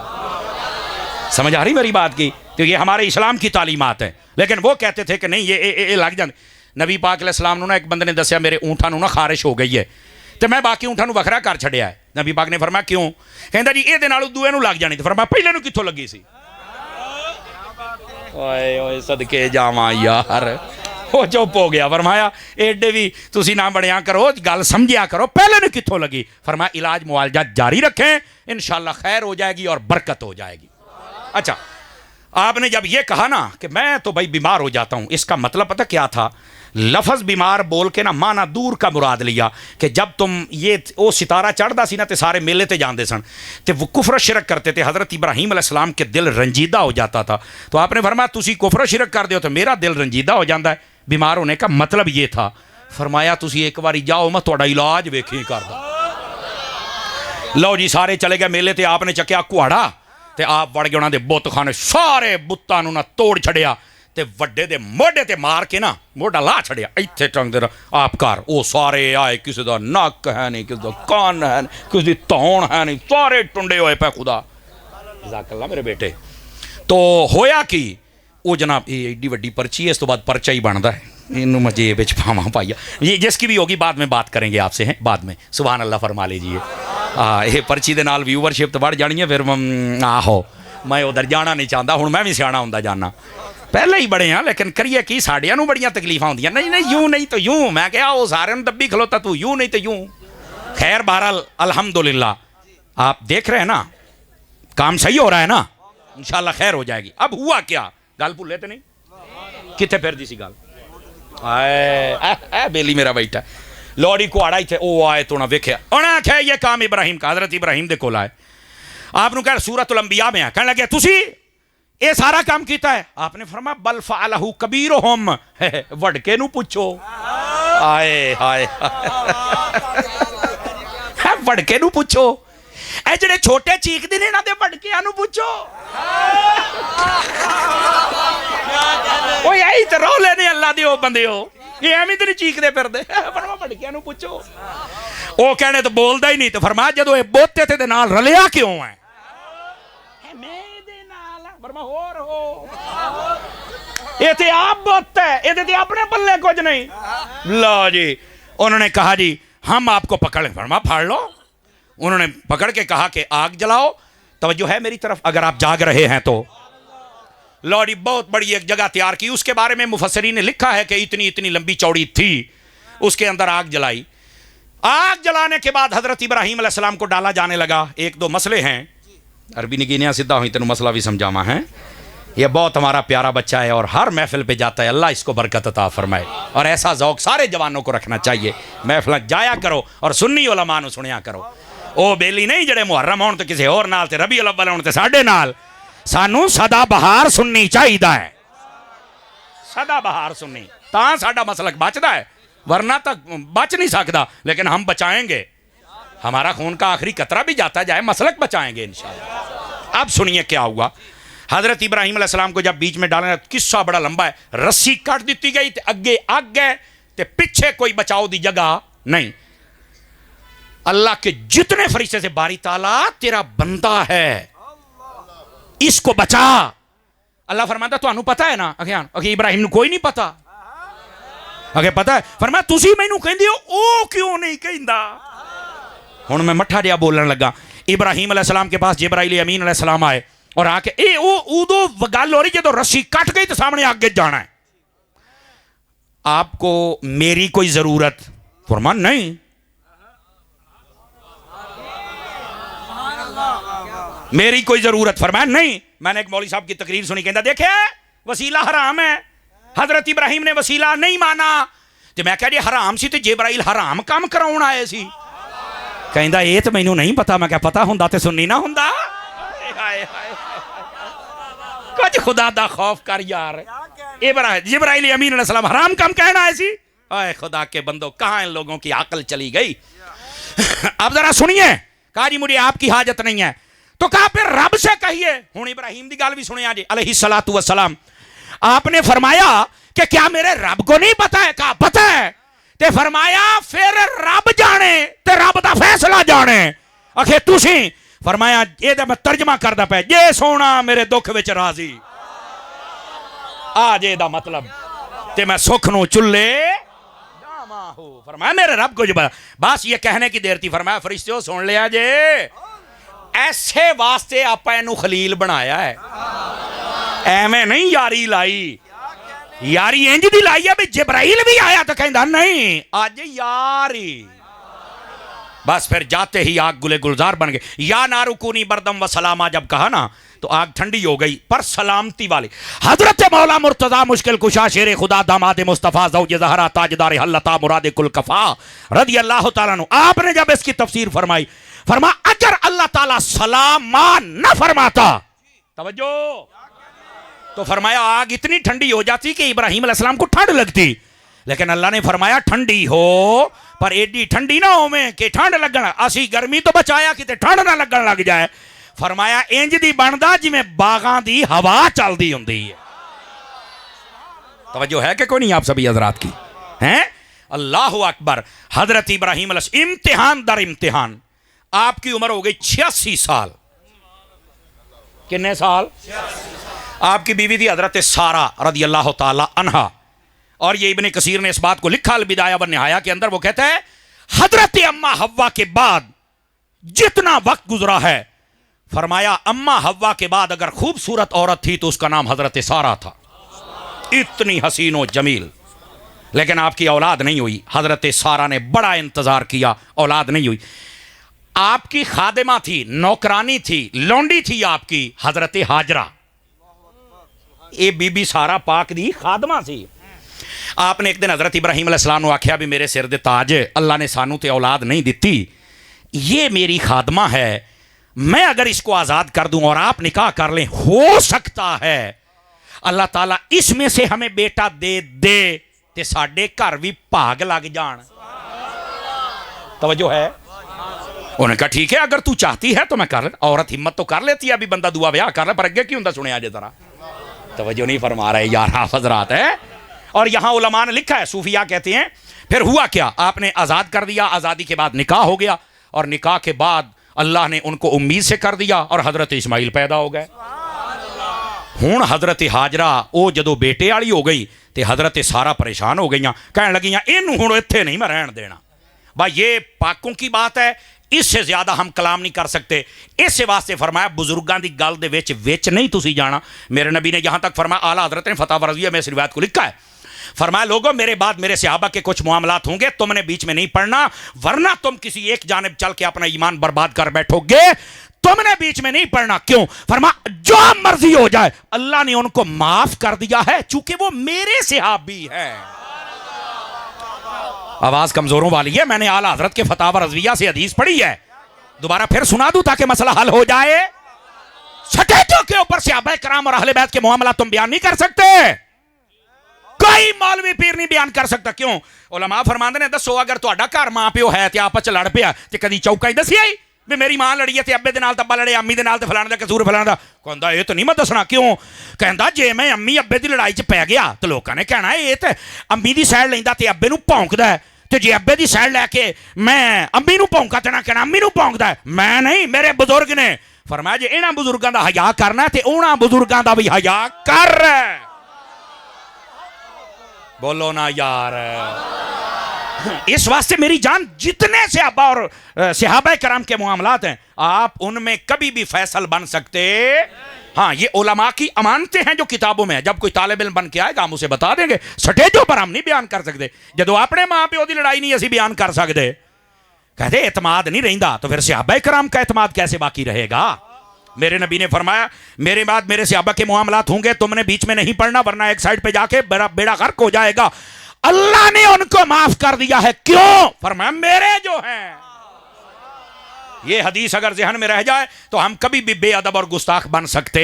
سمجھ آ رہی میری بات کی؟ تو یہ ہمارے اسلام کی تعلیمات ہیں. لیکن وہ کہتے تھے کہ نہیں یہ لگ جاندے. نبی پاک علیہ السلام نے ایک بندے نے دسیا میرے اونٹاں نو نا خارش ہو گئی ہے تو میں باقی اونٹاں نو وکھرا کر چھڑیا ہے. نبی پاک نے فرمایا کیوں؟ کہندا جی یہ نالوں دوے نو لگ جانی. تو فرمایا پہلے نو کتھوں لگی سی؟ اوئے اوئے صدقے جاواں یار, وہ چپ ہو گیا. فرمایا ایڈے بھی تسی نہ بڑیاں کرو, گل سمجھیا کرو, پہلے نو کتھوں لگی؟ فرمایا علاج معالجہ جاری رکھیں, انشاءاللہ خیر ہو جائے گی اور برکت ہو جائے گی. اچھا, آپ نے جب یہ کہا نا کہ میں تو بھائی بیمار ہو جاتا ہوں, اس کا مطلب پتہ کیا تھا؟ لفظ بیمار بول کے نا مانا دور کا مراد لیا کہ جب تم یہ او ستارہ چڑھدا سی نا تے سارے میلے تے جاندے سن تے وہ کفر و شرک کرتے تھے. حضرت ابراہیم علیہ السلام کے دل رنجیدہ ہو جاتا تھا. تو آپ نے فرمایا تسی کفر و شرک کر دیو تو میرا دل رنجیدہ ہو جاندہ ہے. بیمار ہونے کا مطلب یہ تھا. فرمایا تسی ایک باری جاؤ, میں تھوڑا علاج ویکھیں کردا. لو جی سارے چلے گئے میلے تے. آپ نے چکیا کہاڑا تے آپ وڑ گئے انہاں دے بت خانے, سارے بتاں نو نہ توڑ چھڑیا تے وڈے دے موڈے تے مار کے نا موڈا لا چھڑیا. ایتھے ٹنگ دے آپ کر. او سارے آئے, کسی دا نک ہے نہیں, کسی دا کان ہے نہیں, کسی دی تون ہے نہیں, سارے ٹنڈے ہوئے پہ. خدا جزاک اللہ میرے بیٹے. تو ہویا کی وہ جناب یہ ایڈی وڈی پرچی ہے, اس تو بعد پرچہ ہی بنتا ہے. انہوں میں جیب وچ پاواں پائیا, یہ جس کی بھی ہوگی بعد میں بات کریں گے آپ سے, ہیں بعد میں. سبحان اللہ فرما لیجئے. یہ پرچی دے نال ویورشپ تو بڑھ جانی ہے. پھر آہو میں ادھر جانا نہیں چاہتا, ہوں میں بھی سیانا ہوندا جانا. پہلے ہی بڑے ہیں لیکن کریے کی ساڑیاں نو بڑیاں تکلیفاں ہوندیاں. نہیں نہیں یوں نہیں تو یوں. میں کہا وہ سارے نو دبی کھلوتا, تو یوں نہیں تو یوں. خیر بہرحال الحمدللہ آپ دیکھ رہے ہیں نا کام صحیح ہو رہا ہے نا, انشاءاللہ خیر ہو جائے گی. اب ہوا کیا, گل بھولے تو نہیں, کتنے پھر دی سی گل. اے بیلی میرا بیٹا لوڑی کو آڑا ہی تھے. او آئے تو نہ ویکھیا, انہاں آکھیا یہ کام ابراہیم کا. حضرت ابراہیم دے کول آئے, آپ نو کہہ سورۃ الانبیاء میں کہنے لگے تسی یہ سارا کام کیتا ہے؟ آپ نے فرمایا بل فعلہ کبیرہم, وڈکے نو پوچھو. آئے ہائے وڈکے نو پوچھو. اے جڑے چھوٹے چیک دے نے نا دے وڈکیاں نو پوچھو. وہ یہی تے رولے نے اللہ دے او بندے ہو, یہ ایویں تے نہیں چیک دے پھر دے. فرمایا وڈکیاں نو پوچھو. او کہنے تو بولدا ہی نہیں. تو فرمایا جدو اے بوتے تے دے نال رلیا کیوں ہے؟ یہ تے آپ بہت ہے, یہ تے اپنے بلے کچھ نہیں. لو جی انہوں نے کہا جی ہم آپ کو پکڑ لیں. فرمایا پھاڑ لو. انہوں نے پکڑ کے کہا کہ آگ جلاؤ. توجہ ہے میری طرف اگر آپ جاگ رہے ہیں تو. لو جی بہت بڑی ایک جگہ تیار کی, اس کے بارے میں مفسرین نے لکھا ہے کہ اتنی اتنی لمبی چوڑی تھی. اس کے اندر آگ جلائی. آگ جلانے کے بعد حضرت ابراہیم علیہ السلام کو ڈالا جانے لگا. ایک دو مسئلے ہیں, عربی نگینیاں سدھا ہوئی تینوں مسئلہ بھی سمجھاما ہے. یہ بہت ہمارا پیارا بچہ ہے اور ہر محفل پہ جاتا ہے، اللہ اس کو برکت عطا فرمائے، اور ایسا ذوق سارے جوانوں کو رکھنا چاہیے، محفل جایا کرو اور سنی علماء نو سنیا کرو، او بیلی نہیں جڑے محرم ہون تے کسی اور نال تے ربیع الاول ہون تے ساڈے نال، سانو سدا بہار سننی چاہیدا ہے، سدا بہار سننی تاں ساڈا مسلک بچدا ہے، ورنہ تک بچ نہیں سکتا، لیکن ہم بچائیں گے، ہمارا خون کا آخری قطرہ بھی جاتا جائے، مسلک بچائیں گے انشاءاللہ۔ اب سنیے کیا ہوا، حضرت ابراہیم علیہ السلام کو جب بیچ میں ڈالنا، قصہ بڑا لمبا ہے، رسی کٹ دیتی گئی تے اگے آگ گئے تے پیچھے کوئی بچاؤ دی جگہ نہیں، اللہ کے جتنے فرشتے سے باری تعالیٰ تیرا بندہ ہے اس کو بچا، اللہ فرماتا تو انہوں پتا ہے نا، اکھے ابراہیم نے کوئی نہیں پتا، اکھے پتا ہے، فرمایا تُسی میں نوں کہندے ہو او کیوں نہیں کہندا، ہن میں مٹھا جیا بولن لگا، ابراہیم علیہ السلام کے پاس جبرائیل امین علیہ السلام آئے اور آ کے اودو گل ہو رہی جدو رسی کٹ گئی تو سامنے آگے جانا ہے، آپ کو میری کوئی ضرورت، فرمایا نہیں، میری کوئی ضرورت، فرمایا نہیں، میں نے ایک مولوی صاحب کی تقریر سنی، کہندا دیکھے وسیلہ حرام ہے، حضرت ابراہیم نے وسیلہ نہیں مانا، تو میں کہا جی حرام سی تو جبرائیل حرام کام کراؤن آئے سی، کہندا یہ تو مینوں نہیں پتا، میں کہا پتا ہوندا تے سننی نہ ہوندا، کچھ خدا دا خوف کر یار، جبرائیل امین علیہ السلام حرام کام کہنا ہے سی، اے خدا کے بندو کہاں ان لوگوں کی عقل چلی گئی، اب ذرا سنیے، کہا جی مجھے آپ کی حاجت نہیں ہے، تو کہا پھر رب سے کہیے، ہوں ابراہیم دی گال بھی سنیں آجے علیہ السلام، آپ نے فرمایا کہ کیا میرے رب کو نہیں پتا ہے، کہا پتا ہے، تے فرمایا پھر رب جانے تے رب دا فیصلہ جانے، اکھے تُسی، فرمایا یہ دا میں ترجمہ کردہ پہ، جے سونا میرے دکھ وچ راضی، آج یہ دا مطلب، تے میں سکھنو چلے جاما ہو، فرمایا میرے رب کو جب، بس یہ کہنے کی دیر تھی، فرمایا فرشتیوں سن لیا جے، ایسے واسطے آپا اینو خلیل بنایا ہے، ایمیں نہیں یاری لائی، یاری انج دی لائی ہے بھی جبرائیل بھی آیا تو کہندا نہیں آج یاری، بس پھر جاتے ہی آگ گلے گلزار بن گئے، یا نارو کونی بردم و سلامہ جب کہا نا تو آگ ٹھنڈی ہو گئی، پر سلامتی والی، حضرت مولا مرتضی مشکل کشا شیر خدا داماد مصطفیٰ زوج زہرا تاجدار حلتا مراد کل کفا رضی اللہ تعالیٰ عنہ، آپ نے جب اس کی تفسیر فرمائی، فرما اگر اللہ تعالیٰ سلامان نہ فرماتا، توجہ، تو فرمایا آگ اتنی ٹھنڈی ہو جاتی کہ ابراہیم علیہ السلام کو ٹھنڈ لگتی، لیکن اللہ نے فرمایا ٹھنڈی ہو پر ایڈی ٹھنڈی نہ ہو میں کہ ٹھنڈ لگنا، اسی گرمی تو بچایا کہ ٹھنڈ نہ لگن لگ جائے، فرمایا انج دی بندا جی میں باغاں دی ہوا چل دی ہوندی ہے، توجہ ہے کہ کوئی نہیں آپ سبھی حضرات کی ہیں، اللہ اکبر، حضرت ابراہیم علیہ السلام امتحان در امتحان، آپ کی عمر ہو گئی 86 سال، کتنے سال؟ آپ کی بیوی تھی حضرت سارہ رضی اللہ تعالی عنہا، اور یہ ابن کثیر نے اس بات کو لکھا البدایہ والنہایہ کے اندر، وہ کہتا ہے حضرت اما حوا کے بعد جتنا وقت گزرا ہے، فرمایا اما حوا کے بعد اگر خوبصورت عورت تھی تو اس کا نام حضرت سارہ تھا، اتنی حسین و جمیل، لیکن آپ کی اولاد نہیں ہوئی، حضرت سارہ نے بڑا انتظار کیا، اولاد نہیں ہوئی، آپ کی خادمہ تھی، نوکرانی تھی، لونڈی تھی آپ کی حضرت ہاجرہ، اے بی بی سارہ پاک دی خادمہ تھی، آپ نے ایک دن حضرت ابراہیم علیہ السلام نے آکھیا بھی میرے سر دے تاج، اللہ نے سانو تے اولاد نہیں دیتی، یہ میری خادمہ ہے، میں اگر اس کو آزاد کر دوں اور آپ نکاح کر لیں، ہو سکتا ہے اللہ تعالیٰ اس میں سے ہمیں بیٹا دے دے تے ساڈے گھر بھی بھاگ لگ جان، توجہ ہے، انہوں نے کہا ٹھیک ہے اگر تو چاہتی ہے تو میں کر لیں، عورت ہمت تو کر لیتی ہے، ابھی بندہ دعا بیاہ کر لیں، پر اگے کیوں ہوندا سنیا جے ذرا، توجہ نہیں فرما رہے یار حضرات ہے، اور یہاں علماء نے لکھا ہے، صوفیاء کہتے ہیں پھر ہوا کیا، آپ نے آزاد کر دیا، آزادی کے بعد نکاح ہو گیا، اور نکاح کے بعد اللہ نے ان کو امید سے کر دیا اور حضرت اسماعیل پیدا ہو گئے، ہون حضرت ہاجرہ او جدو بیٹے والی ہو گئی تے حضرت سارہ پریشان ہو گئیاں، کہنے لگیاں اینو ہن ایتھے نہیں میں رہن دینا، بھائی یہ پاکوں کی بات ہے، اس سے زیادہ ہم کلام نہیں کر سکتے، اس سے واسطے فرمایا بزرگاں دی گل دے وچ نہیں تسی جانا، میرے نبی نے یہاں تک فرمایا، اعلیٰ حضرت نے فتح ورضیہ میں اس روایت کو لکھا ہے، فرمایا لوگوں میرے بعد میرے صحابہ کے کچھ معاملات ہوں گے، تم نے بیچ میں نہیں پڑھنا، ورنہ تم کسی ایک جانب چل کے اپنا ایمان برباد کر بیٹھو گے، تم نے بیچ میں نہیں پڑھنا. کیوں؟ فرما جو مرضی ہو جائے اللہ نے ان کو معاف کر دیا ہے چونکہ وہ میرے صحابی ہے. آواز کمزوروں والی ہے. میں نے اعلیٰ حضرت کے فتاوی رضویہ سے حدیث پڑھی ہے, دوبارہ پھر سنا دوں تاکہ مسئلہ حل ہو جائے. سٹیجوں کے اوپر صحابہ کرام اور اہل بیت کے معاملات تم بیان نہیں کر سکتے, کوئی مولوی پیر نہیں بیان کر سکتا. کیوں؟ علماء فرماندے نے دسو اگر تہاڈا گھر ماں پیو ہے تے آپس لڑ پیا تے کدی چوکا ہی دسی آئی بھی میری ماں لڑی ہے تے ابے دے نال تے ابا لڑے, امی دے نال تے فلانے دا قصور فلانے دا. کہندا اے تے نہیں میں دسنا. کیوں؟ کہندا جے میں امی ابے دی لڑائی چ پی گیا تے لوکاں نے کہنا اے تے امی دی سائڈ لیندا تے ابے نو بھونکدا ہے, تے جے ابے دی سائڈ لے کے میں امی نو بھونکا تے نہ کہنا امی نو بھونکدا ہے. میں نہیں, میرے بزرگ نے فرمایا جے انہاں بزرگاں دا حیا کرنا ہے تے انہاں بزرگاں دا بھی حیا کر. بولو نا یار. اس واسطے میری جان جتنے صحابہ اور صحابہ کرام کے معاملات ہیں آپ ان میں کبھی بھی فیصل بن سکتے. ہاں یہ علماء کی امانتیں ہیں جو کتابوں میں ہیں. جب کوئی طالب علم بن کے آئے گا ہم اسے بتا دیں گے. سٹیجوں پر ہم نہیں بیان کر سکتے. جدو اپنے ماں پیو دی لڑائی نہیں اسی بیان کر سکتے, کہتے اعتماد نہیں رہندا تو پھر صحابہ کرام کا اعتماد کیسے باقی رہے گا. میرے نبی نے فرمایا میرے بعد میرے صحابہ کے معاملات ہوں گے, تم نے بیچ میں نہیں پڑھنا ورنہ ایک سائڈ پہ جا کے بیڑا غرق ہو جائے گا. اللہ نے ان کو معاف کر دیا ہے. کیوں؟ فرمایا میرے جو ہیں. یہ حدیث اگر ذہن میں رہ جائے تو ہم کبھی بھی بے ادب اور گستاخ بن سکتے.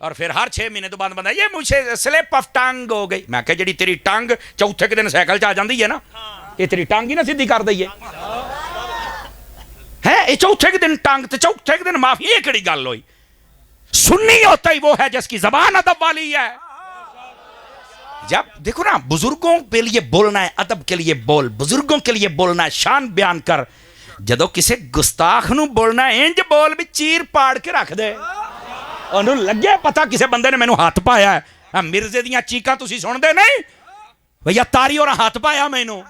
اور پھر ہر 6 مہینے تو بعد بندہ یہ مجھے سلپ آف ٹنگ ہو گئی. میں کہ جڑی تیری ٹنگ چوتھے کے دن سائیکل چ آ جاندی ہے نا, یہ تیری ٹنگ ہی نہ سیدھی کر دئیے ہے. یہ چوتھے کے دن ٹنگ تے چوتھے کے دن معافی, یہ کڑی گل ہوئی. سنی ہوتا ہی وہ ہے جس کی زبان ادب والی ہے. جب دیکھو نا بزرگوں کے لیے بولنا ہے, ادب کے لیے بول, بزرگوں کے لیے بولنا ہے, شان بیان کر. جدو کسی گستاخ نو بولنا ہے انج بول بھی چیر پاڑ کے رکھ دے. انہوں لگے پتا کسی بندے نے مینوں ہاتھ پایا ہے. مرزے دیاں چیکاں تسی سن دے نہیں بھیا تاری اور ہاتھ پایا مینوں.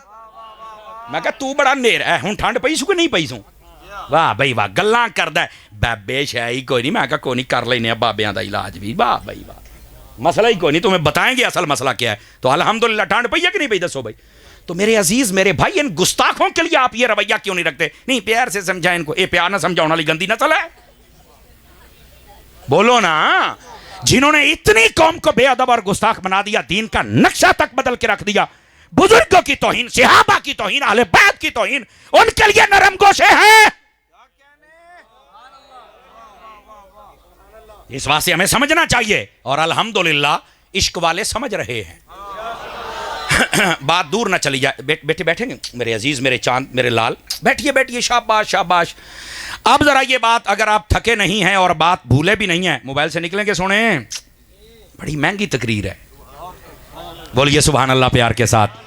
میں کہا تو بڑا نیر ہے, ہن ٹھنڈ پئی سو کہ نہیں پئی سو. واہ بھائی واہ گلاں کردا ہے. بابے شاہی کوئی نہیں. میں کہا کوئی نہیں کر لینے بابیاں دا علاج بھی. واہ بھائی واہ مسئلہ ہی کوئی نہیں, تمہیں بتائیں گے اصل مسئلہ کیا ہے. تو الحمدللہ ٹھنڈ پئی ہے کہ نہیں پئی دسو بھائی. تو میرے عزیز میرے بھائی ان گستاخوں کے لیے آپ یہ رویہ کیوں نہیں رکھتے؟ نہیں پیار سے سمجھائیں ان کو. اے پیار نہ سمجھاؤں والی گندی نسل ہے. بولو نا. جنہوں نے اتنی قوم کو بے ادب اور گستاخ بنا دیا, دین کا نقشہ تک بدل کے رکھ دیا, بزرگوں کی توہین, صحابہ کی توہین, اہل بیت کی توہین, ان کے لیے نرم گوشے ہیں. اس واسطے ہمیں سمجھنا چاہیے اور الحمدللہ عشق والے سمجھ رہے ہیں. بات دور نہ چلی جائے. بیٹھے بیٹھیں گے میرے عزیز میرے چاند میرے لال, بیٹھیے بیٹھیے. شاباش شاباش. اب ذرا یہ بات اگر آپ تھکے نہیں ہیں اور بات بھولے بھی نہیں ہیں, موبائل سے نکلیں گے سنیں, بڑی مہنگی تقریر ہے. بولیے سبحان اللہ پیار کے ساتھ.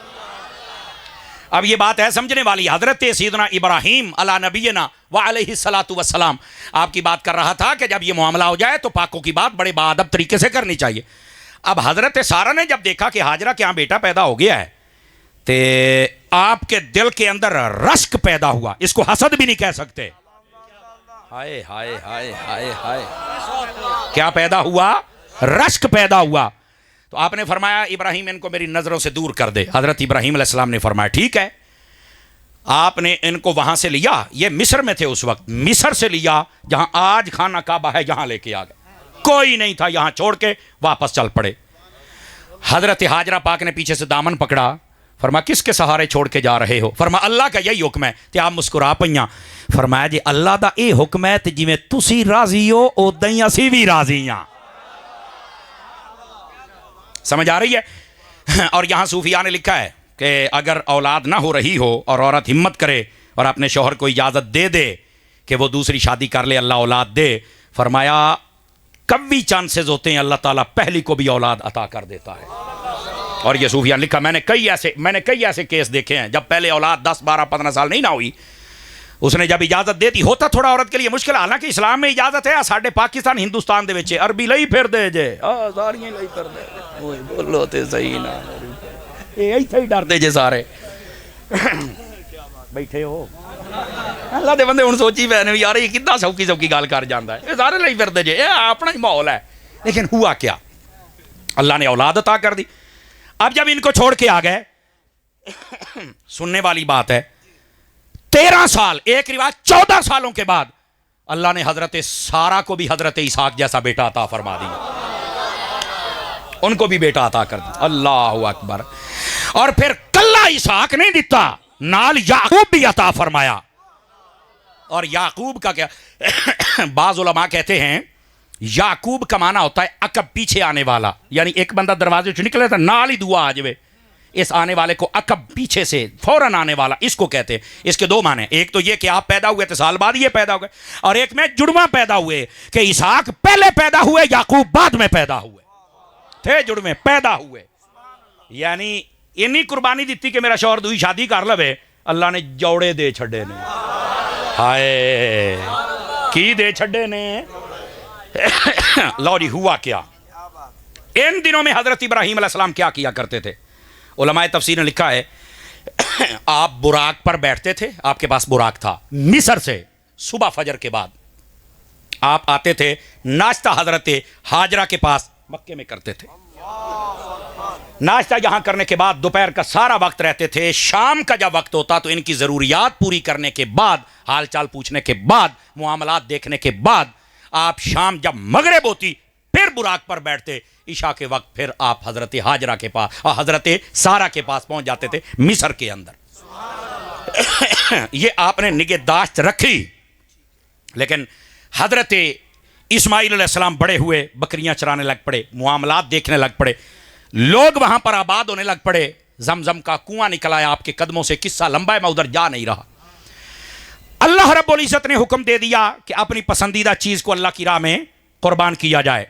اب یہ بات ہے سمجھنے والی. حضرت سیدنا ابراہیم علی نبینا وعلیہ الصلاۃ والسلام آپ کی بات کر رہا تھا کہ جب یہ معاملہ ہو جائے تو پاکوں کی بات بڑے باادب طریقے سے کرنی چاہیے. اب حضرت سارہ نے جب دیکھا کہ ہاجرہ کے ہاں بیٹا پیدا ہو گیا ہے تو آپ کے دل کے اندر رشک پیدا ہوا. اس کو حسد بھی نہیں کہہ سکتے. ہائے ہائے ہائے ہائے ہائے. کیا پیدا ہوا؟ رشک پیدا ہوا. تو آپ نے فرمایا ابراہیم ان کو میری نظروں سے دور کر دے. حضرت ابراہیم علیہ السلام نے فرمایا ٹھیک ہے. آپ نے ان کو وہاں سے لیا, یہ مصر میں تھے اس وقت, مصر سے لیا جہاں آج خانہ کعبہ ہے, یہاں لے کے آ گئے. کوئی نہیں تھا, یہاں چھوڑ کے واپس چل پڑے. حضرت ہاجرہ پاک نے پیچھے سے دامن پکڑا. فرمایا کس کے سہارے چھوڑ کے جا رہے ہو؟ فرمایا اللہ کا یہی حکم ہے. تے آپ مسکرا پئیاں. فرمایا جی اللہ دا اے حکم ہے تے جویں تسی راضی ہو اودا ہی اسی بھی راضی ہاں. سمجھ آ رہی ہے؟ اور یہاں صوفیاء نے لکھا ہے کہ اگر اولاد نہ ہو رہی ہو اور عورت ہمت کرے اور اپنے شوہر کو اجازت دے دے کہ وہ دوسری شادی کر لے, اللہ اولاد دے. فرمایا کبھی چانسز ہوتے ہیں اللہ تعالیٰ پہلی کو بھی اولاد عطا کر دیتا ہے. اور یہ صوفیاء نے لکھا میں نے کئی ایسے کیس دیکھے ہیں جب پہلے اولاد 10 12 15 سال نہیں نہ ہوئی, اس نے جب اجازت دیتی ہوتا تھوڑا عورت کے لیے مشکل. حالانکہ اسلام میں اجازت ہے. ساڈے پاکستان ہندوستان دے وچ عربی لئی پھر دے جے ساریاں لئی پھر دے. اوئے بولو تے صحیح نہ اے ایتھے ہی ڈردے جے سارے بیٹھے ہو. اللہ دے بندے ہن سوچی پے نے یار یہ کداں سوکھی سوکھی گل کر جاندا ہے. اے سارے لئی پھر دے جے, اے اپنا ہی ماحول ہے. لیکن ہوا کیا, اللہ نے اولاد عطا کر دی. اب جب ان کو چھوڑ کے آ گئے, سننے والی بات ہے 13 سال, ایک روایت 14 سالوں کے بعد اللہ نے حضرت سارہ کو بھی حضرت اسحاق جیسا بیٹا عطا فرما دیا، ان کو بھی بیٹا عطا کر دیا۔ اللہ اکبر۔ اور پھر کلا اسحاق نہیں دیتا، نال یعقوب بھی عطا فرمایا۔ اور یعقوب کا کیا بعض علماء کہتے ہیں یعقوب کا معنی ہوتا ہے عقب پیچھے آنے والا، یعنی ایک بندہ دروازے سے نکلے تو نال ہی دعا آ جائے، اس آنے والے کو عقب پیچھے سے فوراً آنے والا اس کو کہتے ہیں۔ اس کے دو معنی، ایک تو یہ کہ آپ پیدا ہوئے تو سال بعد یہ پیدا ہوئے، اور ایک میں جڑواں پیدا ہوئے کہ اسحاق پہلے پیدا ہوئے، یعقوب بعد میں پیدا ہوئے، تھے جڑوے پیدا ہوئے۔ یعنی انی قربانی دیتی کہ میرا شوہر دوئی شادی کر لوے، اللہ نے جوڑے دے چھڑے نے، ہائے کی دے چھڑے نے۔ لو جی ہوا کیا، ان دنوں میں حضرت ابراہیم علیہ السلام کیا کیا کرتے تھے؟ علماء تفسیر نے لکھا ہے آپ براق پر بیٹھتے تھے، آپ کے پاس براق تھا، مصر سے صبح فجر کے بعد آپ آتے تھے، ناشتہ حضرت ہاجرہ کے پاس مکے میں کرتے تھے، ناشتہ یہاں کرنے کے بعد دوپہر کا سارا وقت رہتے تھے، شام کا جب وقت ہوتا تو ان کی ضروریات پوری کرنے کے بعد، حال چال پوچھنے کے بعد، معاملات دیکھنے کے بعد آپ شام جب مغرب ہوتی پھر براق پر بیٹھتے، عشاء کے وقت پھر آپ حضرت ہاجرہ کے پاس اور حضرت سارہ کے پاس پہنچ جاتے تھے مصر کے اندر۔ یہ آپ نے نگہداشت رکھی، لیکن حضرت اسماعیل علیہ السلام بڑے ہوئے، بکریاں چرانے لگ پڑے، معاملات دیکھنے لگ پڑے، لوگ وہاں پر آباد ہونے لگ پڑے، زمزم کا کنواں نکل آیا آپ کے قدموں سے، قصہ لمبا ہے میں ادھر جا نہیں رہا۔ اللہ رب العزت نے حکم دے دیا کہ اپنی پسندیدہ چیز کو اللہ کی راہ میں قربان کیا جائے۔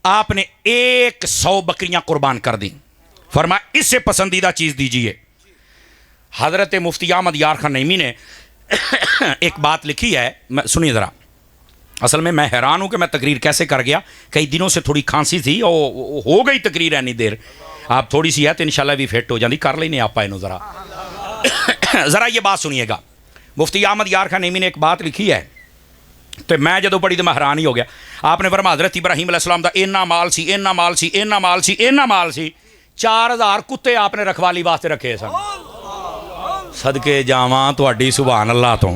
آپ نے 100 بکریاں قربان کر دیں، فرمایا اس سے پسندیدہ چیز دیجئے۔ حضرت مفتی احمد یار خان نعیمی نے ایک بات لکھی ہے، سنیے ذرا، اصل میں حیران ہوں کہ میں تقریر کیسے کر گیا، کئی دنوں سے تھوڑی کھانسی تھی اور ہو گئی تقریر اینی دیر، آپ تھوڑی سی ہے تو انشاءاللہ بھی فٹ ہو جاندی، کر لینے آپ پائے نو ذرا یہ بات سنیے گا۔ مفتی احمد یار خان نعیمی نے ایک بات لکھی ہے تو میں جدو پڑھی تو میں حیران ہی ہو گیا۔ آپ نے فرمایا حضرت ابراہیم علیہ السلام دا اینا مال سی، اینا مال سی، اینا مال سی، اینا مال سی، 4000 کتے آپ نے رکھوالی واسطے رکھے سن۔ صدقے جاواں تہاڈی سبحان اللہ تو۔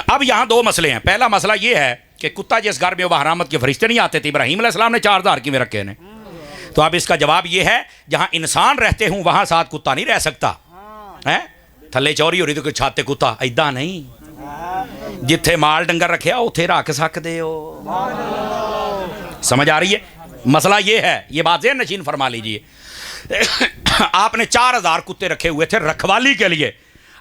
اب یہاں دو مسئلے ہیں، پہلا مسئلہ یہ ہے کہ کتا جس گھر میں وہ حرامت کے فرشتے نہیں آتے تھے، ابراہیم علیہ السلام نے 4000 کی میں رکھے نے، تو اب اس کا جواب یہ ہے جہاں انسان رہتے ہوں وہاں ساتھ کتا نہیں رہ سکتا، تھلے چوری ہو رہی تو کوئی چھاتے کتا، ایدہ نہیں، جتھے مال ڈنگر رکھے اتھے رکھ سکتے ہو۔ سمجھ آ رہی ہے؟ مسئلہ یہ ہے، یہ بات ذہن نشین فرما لیجئے۔ آپ نے 4000 کتے رکھے ہوئے تھے رکھوالی کے لیے۔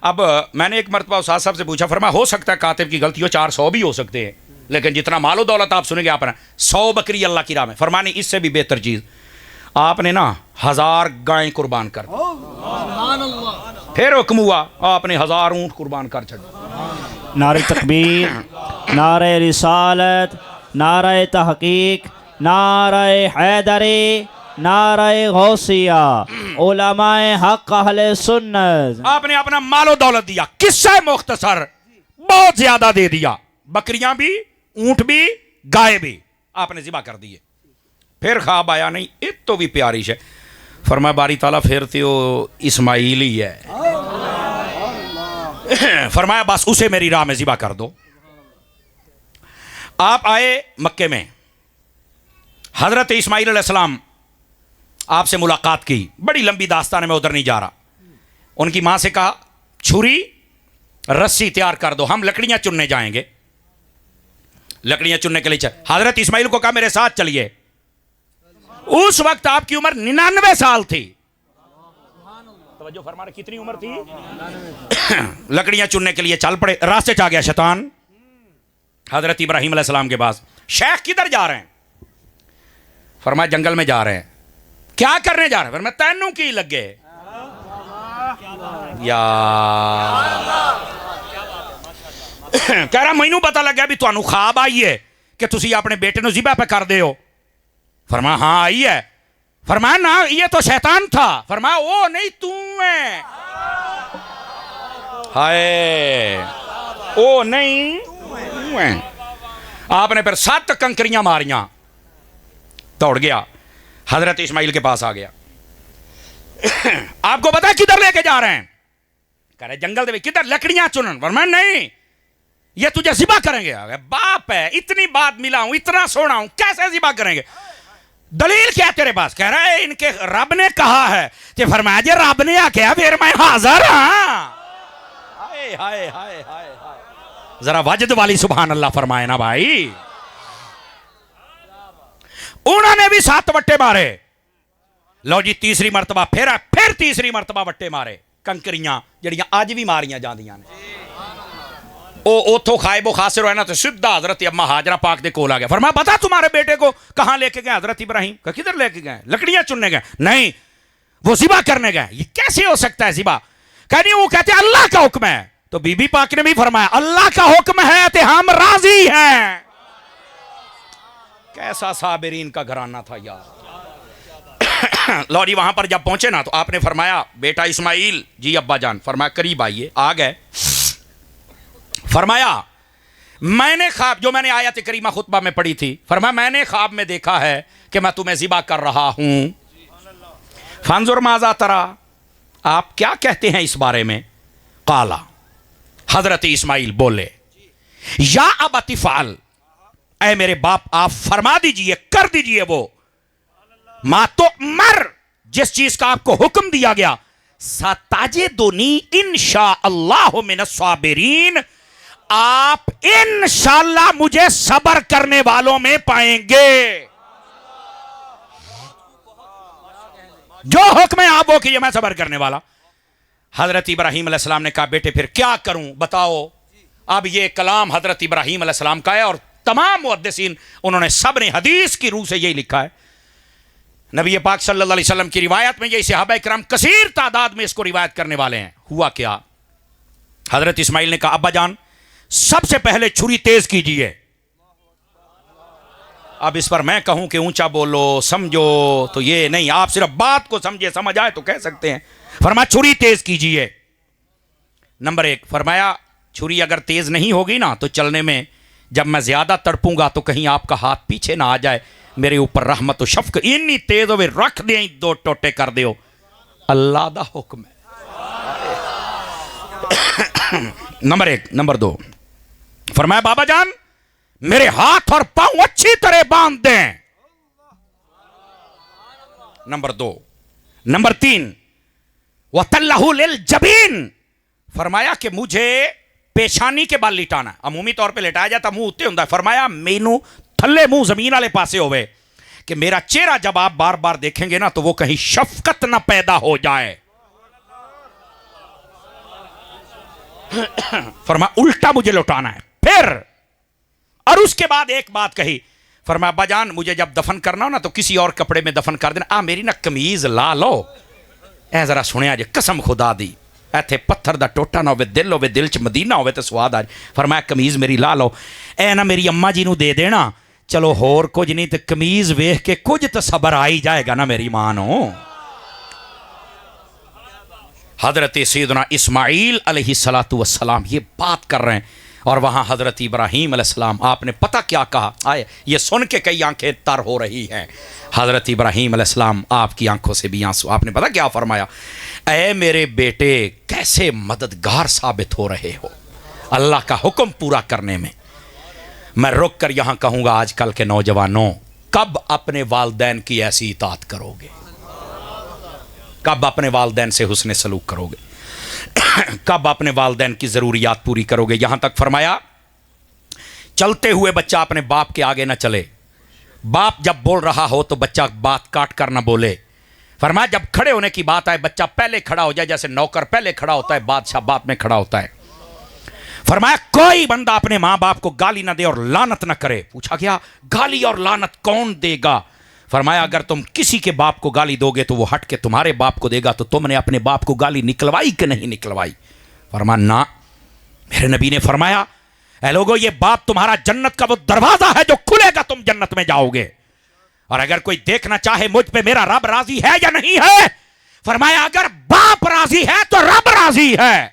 اب میں نے ایک مرتبہ استاد صاحب سے پوچھا، فرمایا ہو سکتا ہے کاتب کی غلطی ہو، 400 بھی ہو سکتے ہیں، لیکن جتنا مال و دولت آپ سنیں گے آپ نے 100 بکری اللہ کی راہ میں، فرمانی اس سے بھی بہتر چیز آپ نے نا 1000 گائیں قربان کر دی۔ پھر حکم ہوا آپ نے 1000 اونٹ قربان کر چھڑے۔ نعرہ تکبیر، نعرہ رسالت، نعرہ تحقیق، نعرہ حیدری، نعرہ غوثیہ، علماء حق اہل سنت۔ آپ نے اپنا مال و دولت دیا، قصہ مختصر بہت زیادہ دے دیا، بکریاں بھی، اونٹ بھی، گائے بھی آپ نے ذبح کر دیے۔ پھر خواب آیا نہیں ایک تو بھی پیاری ہے، فرمایا باری تعالیٰ پھر تو اسماعیل ہی ہے، فرمایا بس اسے میری راہ میں ذبح کر دو۔ آپ آئے مکے میں، حضرت اسماعیل علیہ السلام آپ سے ملاقات کی، بڑی لمبی داستان ہے میں ادھر نہیں جا رہا۔ ان کی ماں سے کہا چھری رسی تیار کر دو، ہم لکڑیاں چننے جائیں گے۔ لکڑیاں چننے کے لیے حضرت اسماعیل کو کہا میرے ساتھ چلیے۔ اس وقت آپ کی عمر 99 سال تھی، توجہ فرما رہے کتنی عمر تھی؟ لکڑیاں چننے کے لیے چل پڑے، راستے چ آ گیا شیطان حضرت ابراہیم علیہ السلام کے پاس۔ شیخ کدھر جا رہے ہیں؟ فرمایا جنگل میں جا رہے ہیں۔ کیا کرنے جا رہے ہیں؟ فرمایا تینوں کی لگے یا کہہ رہا مینوں پتہ لگا بھی تانوں خواب آئی ہے کہ تسی اپنے بیٹے نو ذبح پہ کر دے ہو۔ فرمایا ہاں آئی ہے۔ فرمایا نا یہ تو شیطان تھا۔ فرمایا او نہیں تو ہے، ہائے او نہیں تو ہے۔ آپ نے پھر 7 کنکریاں ماریاں، دوڑ گیا حضرت اسماعیل کے پاس آ گیا۔ آپ کو پتا کدھر لے کے جا رہے ہیں؟ کہہ رہے جنگل دے کدھر؟ لکڑیاں چنن۔ فرمایا نہیں یہ تجھے ذبح کریں گے. باپ ہے, اتنی بات ملا ہوں, اتنا سونا ہوں, کیسے ذبح کریں گے؟ دلیل کیا تیرے پاس؟ کہہ رہا ہے ان کے رب نے کہا ہے. کہ فرمایا جی رب نے کیا, پھر میں حاضر ہاں. ہائے ہائے ہائے ہائے, ذرا وجد والی سبحان اللہ فرمائے نا بھائی. انہوں نے بھی 7 وٹے مارے. لو جی تیسری مرتبہ پھر تیسری مرتبہ وٹے مارے. کنکریاں جڑیاں آج بھی ماریاں جاندیاں نے. اوتھوں خائب و خاسر ہوئے نا تو سیدھا حضرت اما ہاجرہ پاک دے کول آ گیا. فرمایا بتا تمہارے بیٹے کو کہاں لے کے گئے؟ حضرت ابراہیم. کہ کدھر لے کے گئے؟ لکڑیاں چننے گئے. نہیں, وہ ذبح کرنے گئے. یہ کیسے ہو سکتا ہے ذبح؟ کہ نہیں, وہ کہتے ہیں اللہ کا حکم ہے. تو بی بی پاک نے بھی فرمایا اللہ کا حکم ہے تو ہم راضی ہیں. کیسا صابرین کا گھرانہ تھا یار. لو جی وہاں پر جب پہنچے نا تو آپ نے فرمایا بیٹا اسماعیل. جی ابا جان. فرمایا قریب آئیے. آ گئے. فرمایا میں نے خواب, جو میں نے آیت کریمہ خطبہ میں پڑھی تھی, فرمایا میں نے خواب میں دیکھا ہے کہ میں تمہیں ذبح کر رہا ہوں. فانظر ماذا ترى, آپ کیا کہتے ہیں اس بارے میں؟ قالا, حضرت اسماعیل بولے یا ابت افعل, اے میرے باپ آپ فرما دیجئے, کر دیجئے وہ ما تؤمر, جس چیز کا آپ کو حکم دیا گیا. ستجدنی انشاء اللہ من الصابرین, آپ انشاءاللہ مجھے صبر کرنے والوں میں پائیں گے. جو حکم ہے آپ وہ کیجئے, میں صبر کرنے والا. حضرت ابراہیم علیہ السلام نے کہا بیٹے پھر کیا کروں بتاؤ. اب یہ کلام حضرت ابراہیم علیہ السلام کا ہے اور تمام محدثین انہوں نے سب نے حدیث کی روح سے یہی لکھا ہے. نبی پاک صلی اللہ علیہ وسلم کی روایت میں, یہی صحابہ کرام کثیر تعداد میں اس کو روایت کرنے والے ہیں. ہوا کیا, حضرت اسماعیل نے کہا ابا جان سب سے پہلے چھری تیز کیجئے. اب اس پر میں کہوں کہ اونچا بولو سمجھو تو یہ نہیں, آپ صرف بات کو سمجھے, سمجھ آئے تو کہہ سکتے ہیں. فرمایا چھری تیز کیجئے. نمبر 1, فرمایا چھری اگر تیز نہیں ہوگی نا تو چلنے میں جب میں زیادہ تڑپوں گا تو کہیں آپ کا ہاتھ پیچھے نہ آ جائے, میرے اوپر رحمت و شفقت اتنی تیز ہوئے رکھ دیں 2 ٹوٹے کر دیو. اللہ دا حکم ہے. نمبر 1. نمبر 2, فرمایا بابا جان میرے ہاتھ اور پاؤں اچھی طرح باندھ دیں. نمبر 2. نمبر 3, وَتَلَّهُ لِلْجَبِينَ, فرمایا کہ مجھے پیشانی کے بال لٹانا ہے. عمومی طور پہ لٹایا جاتا منہ اتے ہوندہ ہے. فرمایا مینو تھلے منہ زمین والے پاسے ہوئے کہ میرا چہرہ جب آپ بار بار دیکھیں گے نا تو وہ کہیں شفقت نہ پیدا ہو جائے. فرمایا الٹا مجھے لٹانا ہے. پھر اور اس کے بعد ایک بات کہی, فرمایا ابا جان مجھے جب دفن کرنا ہو نا تو کسی اور کپڑے میں دفن کر دینا. میری نا قمیض لا لو. اے ذرا سنیا جی قسم خدا دی, ایتھے پتھر دا ٹوٹا نہ ہوئے, دل ہوئے, دل چ مدینہ ہوئے تو سواد آ جائے. فرمایا قمیض میری لا لو. اے نا میری اماں جی نو دے دینا. چلو ہور کچھ نہیں تو قمیض ویکھ کے کچھ تو صبر آئی جائے گا نا میری ماں نو. حضرت سیدنا اسماعیل علیہ السلام یہ بات کر رہے ہیں اور وہاں حضرت ابراہیم علیہ السلام, آپ نے پتہ کیا کہا؟ آئے یہ سن کے کئی آنکھیں تر ہو رہی ہیں. حضرت ابراہیم علیہ السلام آپ کی آنکھوں سے بھی آنسو. آپ نے پتہ کیا فرمایا؟ اے میرے بیٹے کیسے مددگار ثابت ہو رہے ہو اللہ کا حکم پورا کرنے میں. میں رک کر یہاں کہوں گا آج کل کے نوجوانوں, کب اپنے والدین کی ایسی اطاعت کرو گے؟ کب اپنے والدین سے حسن سلوک کرو گے؟ کب اپنے والدین کی ضروریات پوری کرو گے؟ یہاں تک فرمایا چلتے ہوئے بچہ اپنے باپ کے آگے نہ چلے. باپ جب بول رہا ہو تو بچہ بات کاٹ کر نہ بولے. فرمایا جب کھڑے ہونے کی بات آئے بچہ پہلے کھڑا ہو جائے, جیسے نوکر پہلے کھڑا ہوتا ہے بادشاہ بعد میں کھڑا ہوتا ہے. فرمایا کوئی بندہ اپنے ماں باپ کو گالی نہ دے اور لعنت نہ کرے. پوچھا گیا گالی اور لعنت کون دے گا؟ فرمایا اگر تم کسی کے باپ کو گالی دو گے تو وہ ہٹ کے تمہارے باپ کو دے گا. تو تم نے اپنے باپ کو گالی نکلوائی کہ نہیں نکلوائی؟ فرمایا نا. میرے نبی نے فرمایا اے لوگو یہ باپ تمہارا جنت کا وہ دروازہ ہے جو کھلے گا تم جنت میں جاؤ گے. اور اگر کوئی دیکھنا چاہے مجھ پہ میرا رب راضی ہے یا نہیں ہے, فرمایا اگر باپ راضی ہے تو رب راضی ہے,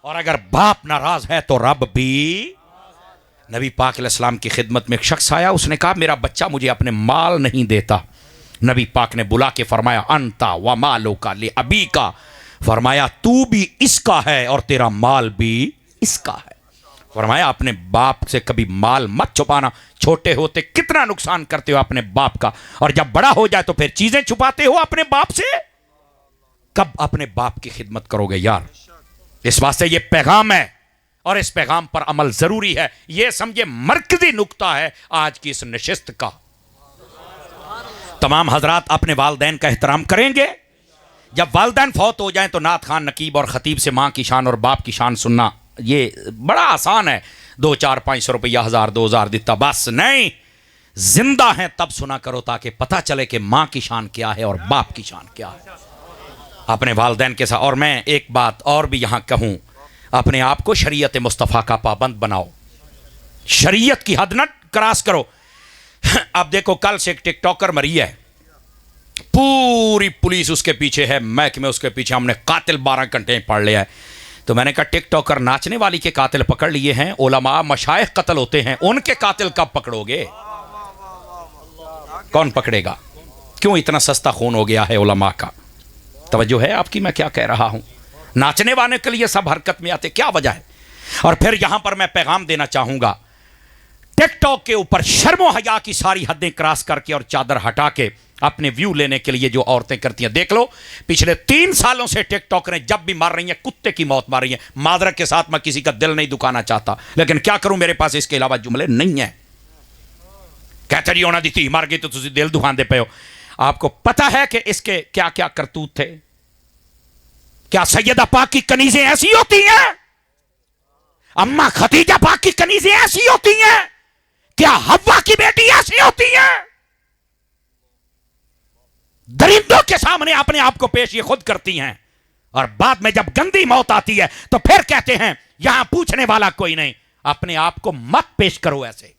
اور اگر باپ ناراض ہے تو رب بھی. نبی پاک علیہ السلام کی خدمت میں ایک شخص آیا, اس نے کہا میرا بچہ مجھے اپنے مال نہیں دیتا. نبی پاک نے بلا کے فرمایا انتا و مالو کا لے ابی کا, فرمایا تو بھی اس کا ہے اور تیرا مال بھی اس کا ہے. فرمایا اپنے باپ سے کبھی مال مت چھپانا، چھوٹے ہوتے کتنا نقصان کرتے ہو اپنے باپ کا، اور جب بڑا ہو جائے تو پھر چیزیں چھپاتے ہو اپنے باپ سے، کب اپنے باپ کی خدمت کرو گے یار؟ اس واسطے یہ پیغام ہے اور اس پیغام پر عمل ضروری ہے، یہ سمجھے مرکزی نقطہ ہے آج کی اس نشست کا۔ تمام حضرات اپنے والدین کا احترام کریں گے؟ جب والدین فوت ہو جائیں تو نعت خان، نقیب اور خطیب سے ماں کی شان اور باپ کی شان سننا یہ بڑا آسان ہے، 200-400-500 روپیہ 1000-2000 دیتا، بس نہیں، زندہ ہیں تب سنا کرو تاکہ پتہ چلے کہ ماں کی شان کیا ہے اور باپ کی شان کیا ہے اپنے والدین کے ساتھ۔ اور میں ایک بات اور بھی یہاں کہوں، اپنے آپ کو شریعت مصطفیٰ کا پابند بناؤ، شریعت کی حد نہ کراس کرو۔ اب دیکھو کل سے ایک ٹک ٹاکر مری ہے، پوری پولیس اس کے پیچھے ہے، محکمے اس کے پیچھے، ہم نے قاتل 12 گھنٹے پڑھ لیا ہے۔ تو میں نے کہا ٹک ٹاکر ناچنے والی کے قاتل پکڑ لیے ہیں، علماء مشائخ قتل ہوتے ہیں، ان کے قاتل کب پکڑو گے؟ کون پکڑے گا؟ کیوں اتنا سستا خون ہو گیا ہے علماء کا؟ توجہ ہے آپ کی میں کیا کہہ رہا ہوں؟ ناچنے والے کے لیے سب حرکت میں آتے، کیا وجہ ہے؟ اور پھر یہاں پر میں پیغام دینا چاہوں گا، ٹک ٹاک کے اوپر شرم و حیا کی ساری حدیں کراس کر کے اور چادر ہٹا کے اپنے ویو لینے کے لیے جو عورتیں کرتی ہیں، دیکھ لو پچھلے 3 سالوں سے ٹک ٹاکریں جب بھی مار رہی ہیں کتے کی موت مار رہی ہیں۔ معذرت کے ساتھ میں کسی کا دل نہیں دکھانا چاہتا، لیکن کیا کروں، میرے پاس اس کے علاوہ جملے نہیں ہیں۔ کہتے جی ہونا دی تھی مار گئی تو تسی دل دکھان دے پے ہو۔ آپ کو پتہ ہے کہ اس کے کیا کیا کرتوت تھے؟ کیا سیدہ پاک کی کنیزیں ایسی ہوتی ہیں؟ اماں خدیجہ پاک کی کنیزیں ایسی ہوتی ہیں؟ کیا حوا کی بیٹی ایسی ہوتی ہیں؟ درندوں کے سامنے اپنے آپ کو پیش یہ خود کرتی ہیں، اور بعد میں جب گندی موت آتی ہے تو پھر کہتے ہیں یہاں پوچھنے والا کوئی نہیں۔ اپنے آپ کو مت پیش کرو ایسے۔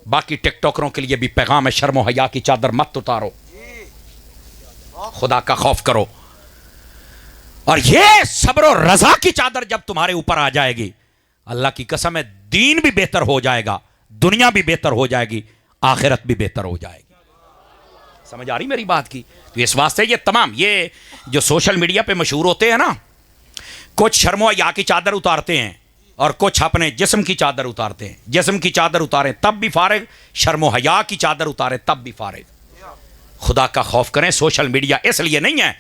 باقی ٹک ٹاکروں کے لیے بھی پیغام ہے، شرم و حیا کی چادر مت اتارو، خدا کا خوف کرو، اور یہ صبر و رضا کی چادر جب تمہارے اوپر آ جائے گی، اللہ کی قسم ہے دین بھی بہتر ہو جائے گا، دنیا بھی بہتر ہو جائے گی، آخرت بھی بہتر ہو جائے گی۔ سمجھ آ رہی میری بات کی؟ تو اس واسطے یہ تمام یہ جو سوشل میڈیا پہ مشہور ہوتے ہیں نا، کچھ شرم و حیا کی چادر اتارتے ہیں اور کچھ اپنے جسم کی چادر اتارتے ہیں۔ جسم کی چادر اتاریں تب بھی فارغ، شرم و حیا کی چادر اتاریں تب بھی فارغ۔ خدا کا خوف کریں۔ سوشل میڈیا اس لیے نہیں ہے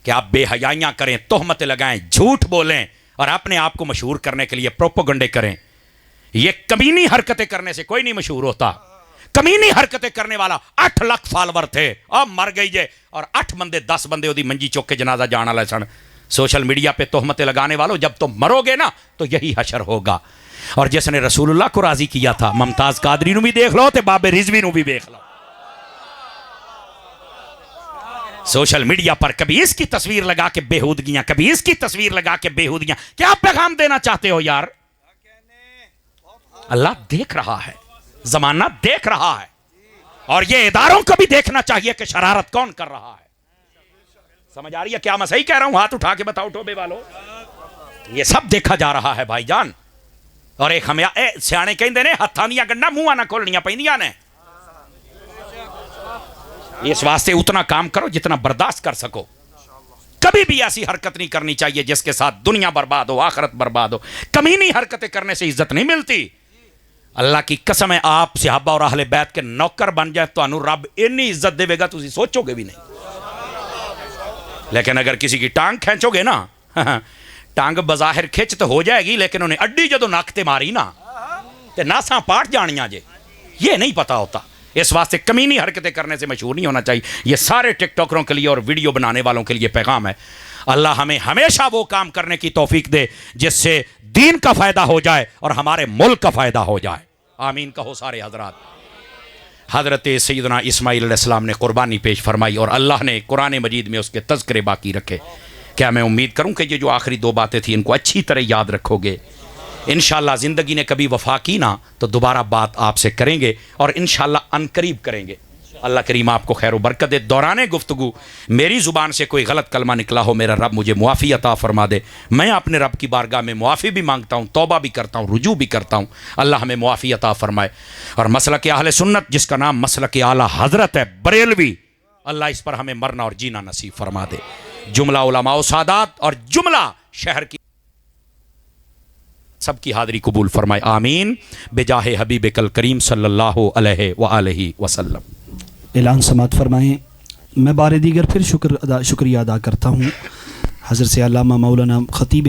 کہ آپ بے حیائیاں کریں، تہمتیں لگائیں، جھوٹ بولیں اور اپنے آپ کو مشہور کرنے کے لیے پروپیگنڈے کریں۔ یہ کمینی حرکتیں کرنے سے کوئی نہیں مشہور ہوتا۔ کمینی حرکتیں کرنے والا 8 لاکھ فالور تھے، اب مر گئی جے، اور 8 بندے 10 بندے وہ منجی چوک کے جنازہ جانا لے سن۔ سوشل میڈیا پہ تہمتیں لگانے والوں، جب تم مرو گے نا تو یہی حشر ہوگا۔ اور جس نے رسول اللہ کو راضی کیا تھا، ممتاز قادری نو بھی دیکھ لو تے بابے رضوی نو بھی دیکھ لو۔ سوشل میڈیا پر کبھی اس کی تصویر لگا کے بےہودگیاں، کبھی اس کی تصویر لگا کے بےہودگیاں، کیا پیغام دینا چاہتے ہو یار؟ اللہ دیکھ رہا ہے، زمانہ دیکھ رہا ہے، اور یہ اداروں کو بھی دیکھنا چاہیے کہ شرارت کون کر رہا ہے۔ سمجھ آ رہی ہے کیا میں صحیح کہہ رہا ہوں؟ ہاتھ اٹھا کے بتاؤ ٹوبے والو، یہ سب دیکھا جا رہا ہے بھائی جان۔ اور ایک ہمیں سیانے کہندے نے ہتھاں دیاں گنڈاں منہاں نہ کھولنیاں پیندیاں نے۔ اس واسطے اتنا کام کرو جتنا برداشت کر سکو، کبھی بھی ایسی حرکت نہیں کرنی چاہیے جس کے ساتھ دنیا برباد ہو، آخرت برباد ہو۔ کمینی حرکتیں کرنے سے عزت نہیں ملتی۔ اللہ کی قسم ہے آپ صحابہ اور اہل بیت کے نوکر بن جائیں تو انو رب اتنی عزت دے گا تسی سوچو گے بھی نہیں۔ لیکن اگر کسی کی ٹانگ کھینچو گے نا، ٹانگ بظاہر کھچ تو ہو جائے گی، لیکن انہیں اڈی جدو ناکتے ماری نا تے ناساں پاٹ جانیاں جے، یہ نہیں پتا ہوتا۔ اس واسطے کمینی حرکتیں کرنے سے مشہور نہیں ہونا چاہیے۔ یہ سارے ٹک ٹاکروں کے لیے اور ویڈیو بنانے والوں کے لیے پیغام ہے۔ اللہ ہمیں ہمیشہ وہ کام کرنے کی توفیق دے جس سے دین کا فائدہ ہو جائے اور ہمارے ملک کا فائدہ ہو جائے۔ آمین کہو سارے حضرات۔ حضرت سیدنا اسماعیل علیہ السلام نے قربانی پیش فرمائی اور اللہ نے قرآن مجید میں اس کے تذکرے باقی رکھے۔ کیا میں امید کروں کہ یہ جو آخری 2 باتیں تھیں ان کو اچھی طرح یاد رکھو گے؟ انشاءاللہ زندگی نے کبھی وفا کی نا تو دوبارہ بات آپ سے کریں گے، اور انشاءاللہ عنقریب کریں گے۔ اللہ کریم آپ کو خیر و برکت دے۔ دوران گفتگو میری زبان سے کوئی غلط کلمہ نکلا ہو، میرا رب مجھے معافی عطا فرما دے۔ میں اپنے رب کی بارگاہ میں معافی بھی مانگتا ہوں، توبہ بھی کرتا ہوں، رجوع بھی کرتا ہوں۔ اللہ ہمیں معافی عطا فرمائے۔ اور مسلک اہل سنت جس کا نام مسلک اعلیٰ حضرت ہے بریلوی، اللہ اس پر ہمیں مرنا اور جینا نصیب فرما دے۔ جملہ علماء و سادات اور جملہ شہر کی سب کی حاضری قبول فرمائے، آمین بجاہ حبیب کل کریم صلی اللہ علیہ وآلہ وسلم۔ اعلان سماعت فرمائیں۔ میں بار دیگر پھر شکریہ ادا کرتا ہوں حضرت سے علامہ مولانا خطیب